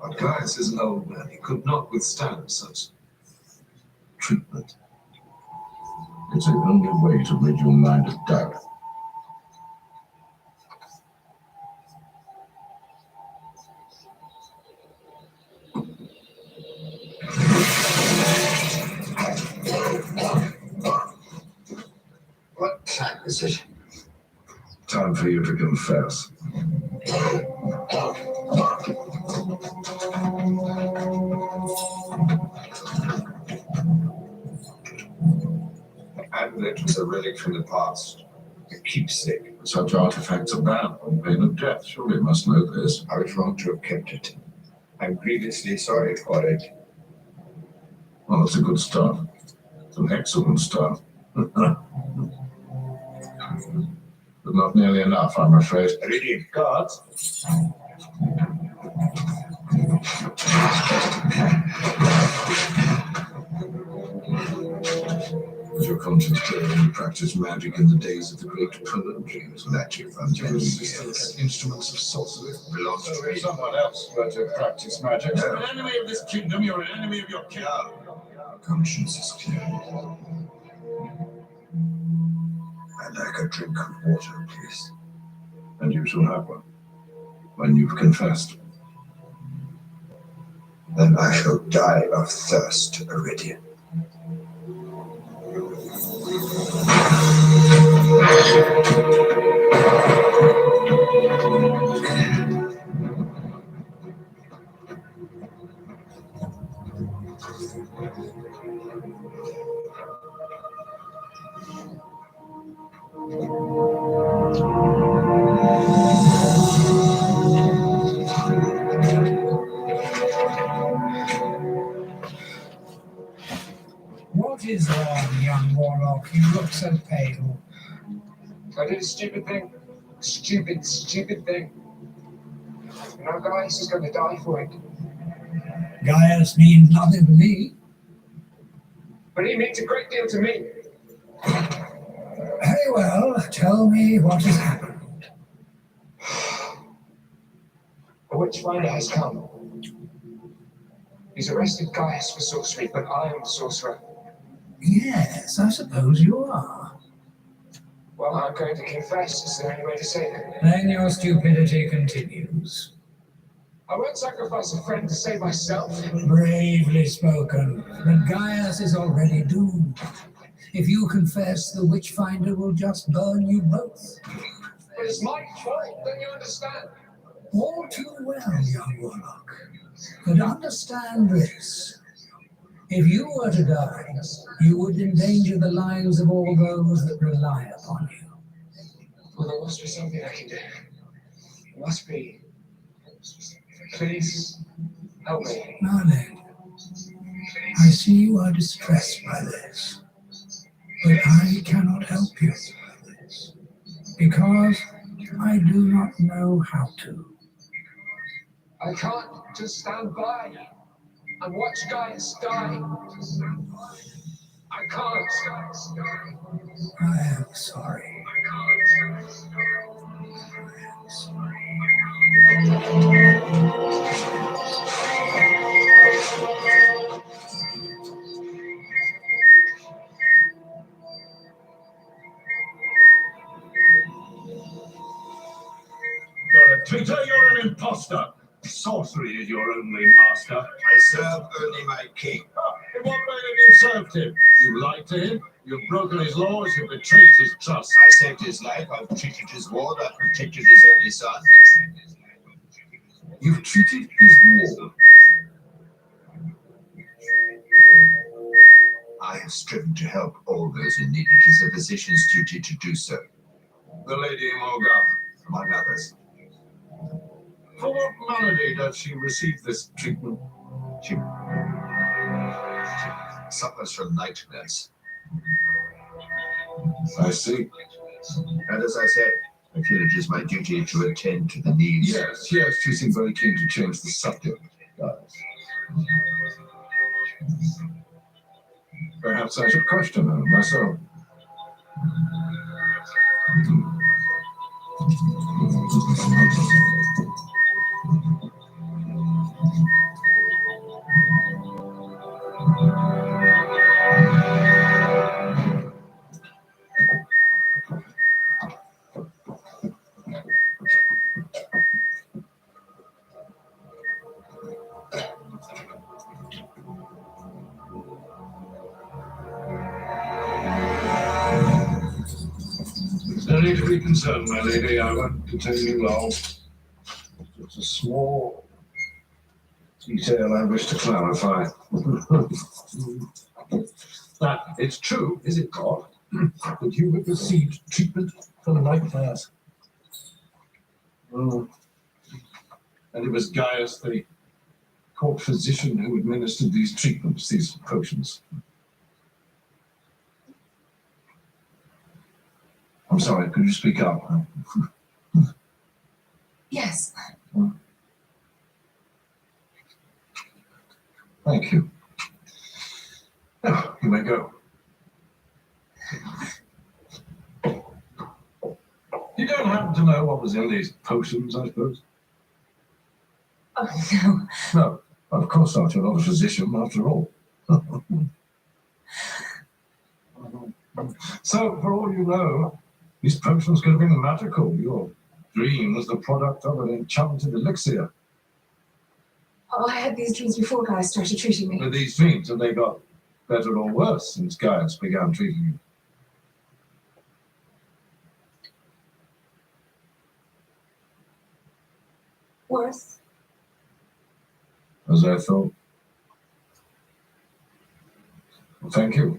But Gaius is an old man. He could not withstand such treatment. It's the only way to rid your mind of doubt. What time is it? Time for you to confess. Amulet was a relic from the past. A keepsake. Such artifacts are banned on pain of death. Surely you must know this. I was wrong to have kept it. I'm grievously sorry for it. Well, that's a good start. It's an excellent start. But not nearly enough, I'm afraid. Iridian guards. Was your conscience clear when you practiced magic in the days of the great Palladians? Magic from Yes. Instruments of sorcery belong to me. Someone else were to practice magic. No. You're an enemy of this kingdom, you're an enemy of your king. Conscience is clear. I'd like a drink of water, please. And you shall have one. When you've confessed. Then I shall die of thirst, Iridian. What is wrong, young warlock? You look so pale. I did a stupid thing. Stupid thing. You know, Gaius is going to die for it. Gaius means nothing to me. But he means a great deal to me. Very well, tell me what has happened. The Witchfinder has come. He's arrested Gaius for sorcery, but I am the sorcerer. Yes, I suppose you are. Well, I'm going to confess. Is there any way to say that? Then your stupidity continues. I won't sacrifice a friend to save myself. Bravely spoken, but Gaius is already doomed. If you confess, the Witchfinder will just burn you both. But it's my fault, don't you understand? All too well, young warlock. But understand this. If you were to die, you would endanger the lives of all those that rely upon you. Well, there must be something I can do. There must be. Please, help me. Marlene, I see you are distressed by this, but I cannot help you, because I do not know how to. I can't just stand by and watch Gaius die. I can't. I am sorry. I am sorry. You're a traitor, you're an imposter. Sorcery is your only master. I serve only my king. In what way have you served him? You lied to him, you've broken his laws, you've betrayed his trust. I saved his life, I've treated his ward, I've protected his only son. You've treated his ward. I have striven to help all those in need. It is a physician's duty to do so. The Lady Morgana. Among others. For what malady does she receive this treatment? She suffers from nightmares. I see. And as I said, I feel it is my duty to attend to the needs. Yes, you seem very keen to change the subject, guys. Perhaps I should question her myself. No need to be concerned, my lady. I won't detain you long. Just a small detail I wish to clarify. That it's true, is it not, that you have received treatment for the nightmares? And it was Gaius, the court physician, who administered these treatments, these potions. I'm sorry, could you speak up? Yes. Thank you. Now, you may go. You don't happen to know what was in these potions, I suppose? Oh, no. No, of course not. You're not a physician, after all. So, for all you know, these potions could have been magical. Your dream was the product of an enchanted elixir. Oh, I had these dreams before Gaius started treating me. But these dreams, have they got better or worse since Gaius began treating you? Worse? As I thought. Well, thank you.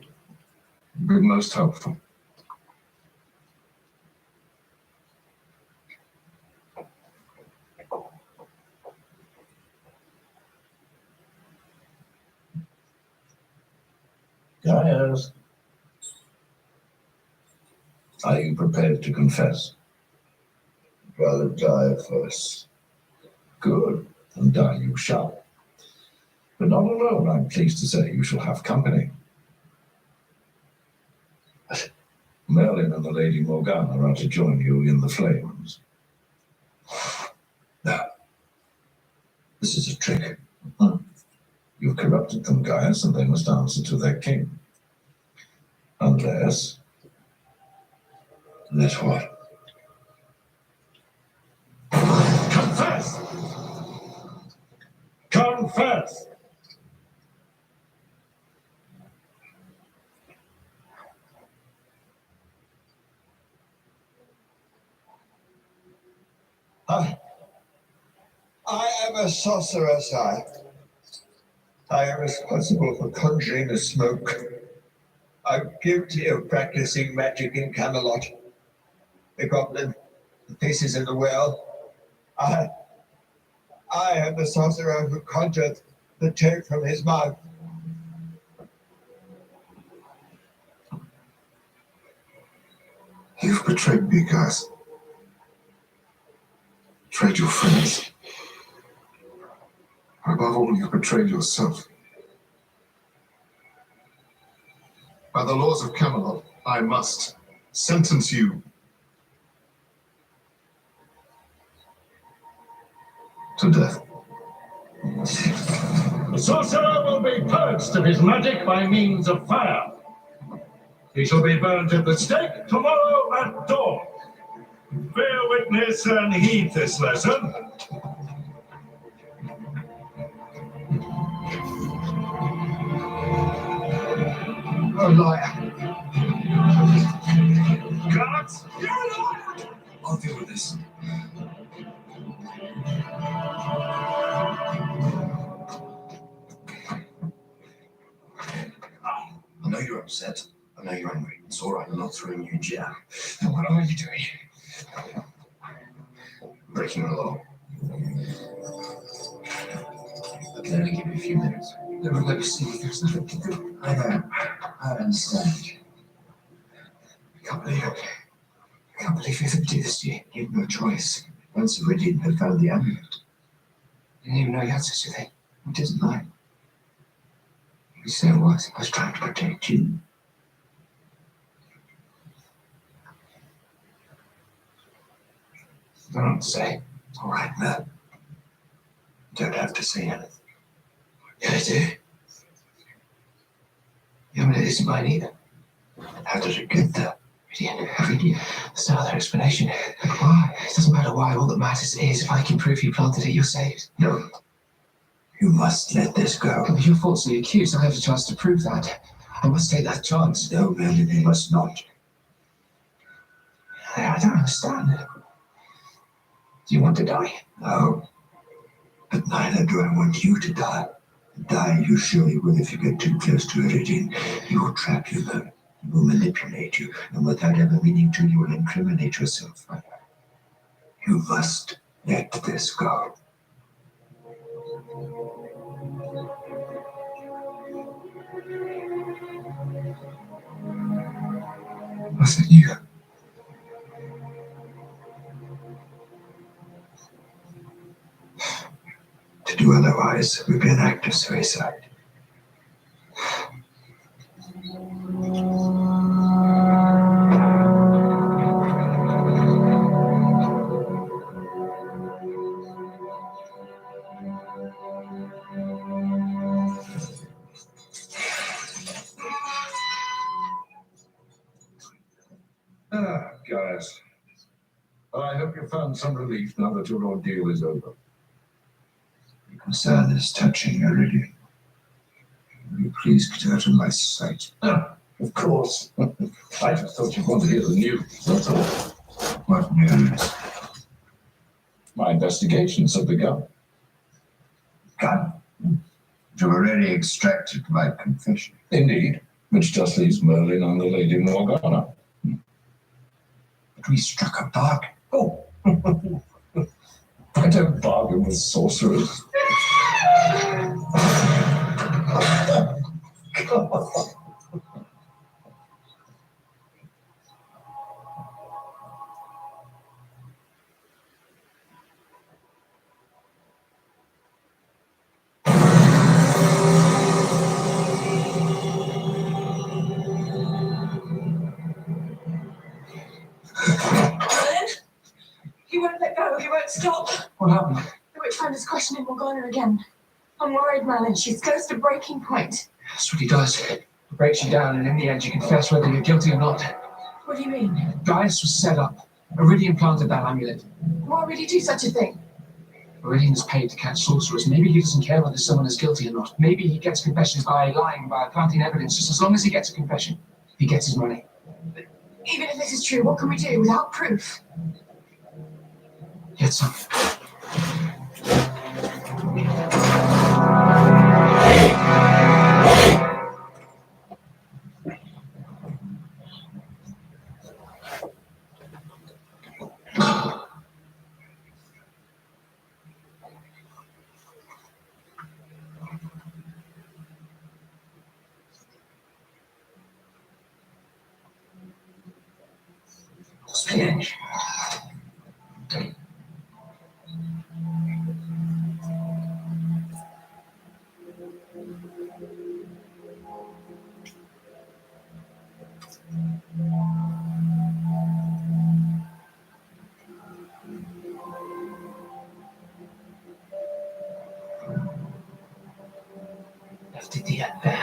You've been most helpful. Gaius, are you prepared to confess? I'd rather die first. Good, and die you shall. But not alone, I'm pleased to say. You shall have company. Merlin and the Lady Morgana are to join you in the flames. Now, this is a trick. You've corrupted them, Gaius, and they must answer to their king. Unless... Unless what? Confess! Confess! I am a sorceress, I am responsible for conjuring the smoke. I'm guilty of practicing magic in Camelot. The goblin, the faces in the well. I am the sorcerer who conjured the toad from his mouth. You've betrayed me, Gaius. Betrayed your friends. Above all, you've betrayed yourself. By the laws of Camelot, I must sentence you to death. The sorcerer will be purged of his magic by means of fire. He shall be burned at the stake tomorrow at dawn. Bear witness and heed this lesson. A liar. Guards, you're a liar! I'll deal with this. I know you're upset. I know you're angry. It's all right. I'm not throwing you in jail. Then what are you doing? Breaking the law. I can only give you a few minutes. They won't let you see. There's nothing to do. I know. I understand. I can't believe it. I can't believe you even did this to you. You had no choice. Once Iridian had found the amulet. You didn't even know you had such a thing. It isn't mine. You said it was. I was trying to protect you. Don't say. All right, man. You don't have to say anything. Yeah, I do. Yeah, but it isn't mine either. How did it get there? There's no other explanation. Why? It doesn't matter why. All that matters is if I can prove you planted it, you're saved. No. You must let this go. If you're falsely accused, I have a chance to prove that. I must take that chance. No, man, you must not. I don't understand. Do you want to die? No. But neither do I want you to die. Die you surely will if you get too close to Iridian. He will trap you there. He will manipulate you, and without ever meaning to, you will incriminate yourself. You must let this go. Was it you? To do otherwise would be an act of suicide. Ah, guys. I hope you found some relief now that your ordeal is over. The concern is touching Iridian. Will you please get out of my sight? Ah, of course. I just thought you'd want to hear the news, that's all. What news? My investigations have begun. God. You've already extracted my confession. Indeed, which just leaves Merlin and the Lady Morgana. But we struck a bargain. Oh, I don't bargain with sorcerers. He won't let go. He won't stop. What happened? The Witchfinder is questioning Morgana again. I'm worried, Merlin. She's close to breaking point. That's what he does. He breaks you down, and in the end, you confess whether you're guilty or not. What do you mean? Gaius was set up. Iridian planted that amulet. Why would he do such a thing? Iridian is paid to catch sorcerers. Maybe he doesn't care whether someone is guilty or not. Maybe he gets confessions by lying, by planting evidence. Just as long as he gets a confession, he gets his money. Even if this is true, what can we do without proof? Get some. Strange. Left it the end there.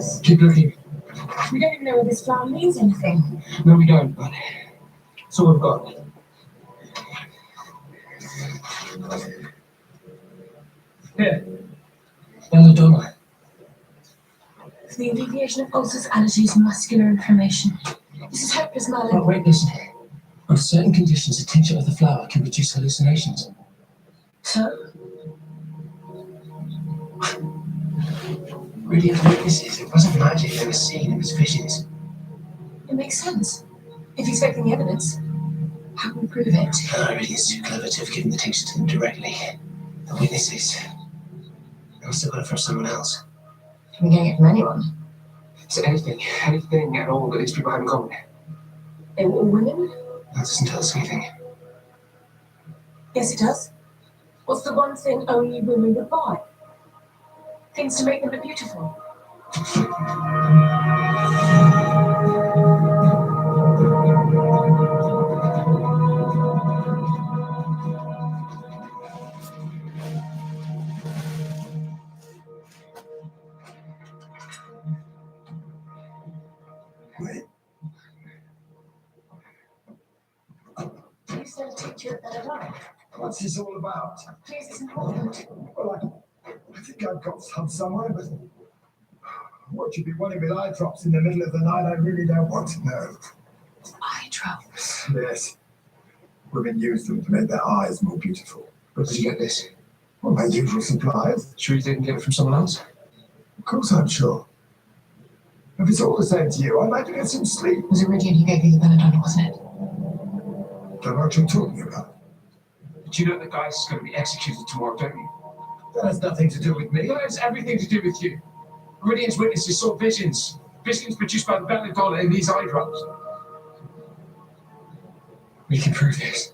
flowers. Keep looking. We don't even know whether this flower means anything. No, we don't, but it's all we've got. Here. Belladonna. For the alleviation of ulcers, allergies, and muscular inflammation. This is hopeless, Merlin. Oh, wait, listen. On certain conditions, a tincture of the flower can reduce hallucinations. So? Radiant witnesses. It wasn't magic they were seeing, it was visions. It makes sense. If he's faking the evidence, how can we prove it? Everything's too clever to have given the tincture to them directly. The witnesses. They must have got it from someone else. Can we get it from anyone? Is there anything at all that these people have in common? They were all women? That doesn't tell us anything. Yes, it does. What's the one thing only women would buy? Things to make them look beautiful. Wait. You said a tincture of belladonna. What's this all about? Please, it's important. Well, I think I've got some somewhere, but what you'd be wanting with eye drops in the middle of the night, I really don't want to know. Eye drops. Yes. Women use them to make their eyes more beautiful. Where did you get this? Well, my usual supplies. Sure you didn't get it from someone else? Of course I'm sure. If it's all the same to you, I'd like to get some sleep. It was Iridian who gave you the belladonna, wasn't it? Don't know what you're talking about. But you know the guy's going to be executed tomorrow, don't you? That has nothing to do with me. It has everything to do with you. Iridian's witnesses saw visions. Visions produced by the belladonna in these eye drops. We can prove this.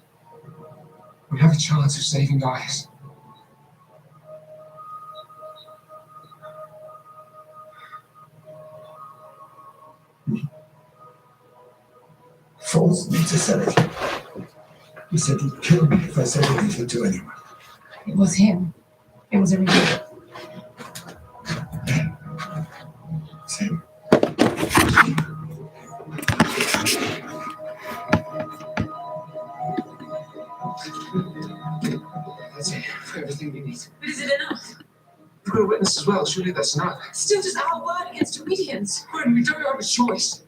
We have a chance of saving guys. Forced me to sell it. He said he'd kill me if I said anything to anyone. It was him. It was Iridian. It's him. That's it. For everything we need. But is it enough? We've got a witness as well. Surely that's enough. Still just our word against Iridian's. Gwen, we don't have a choice.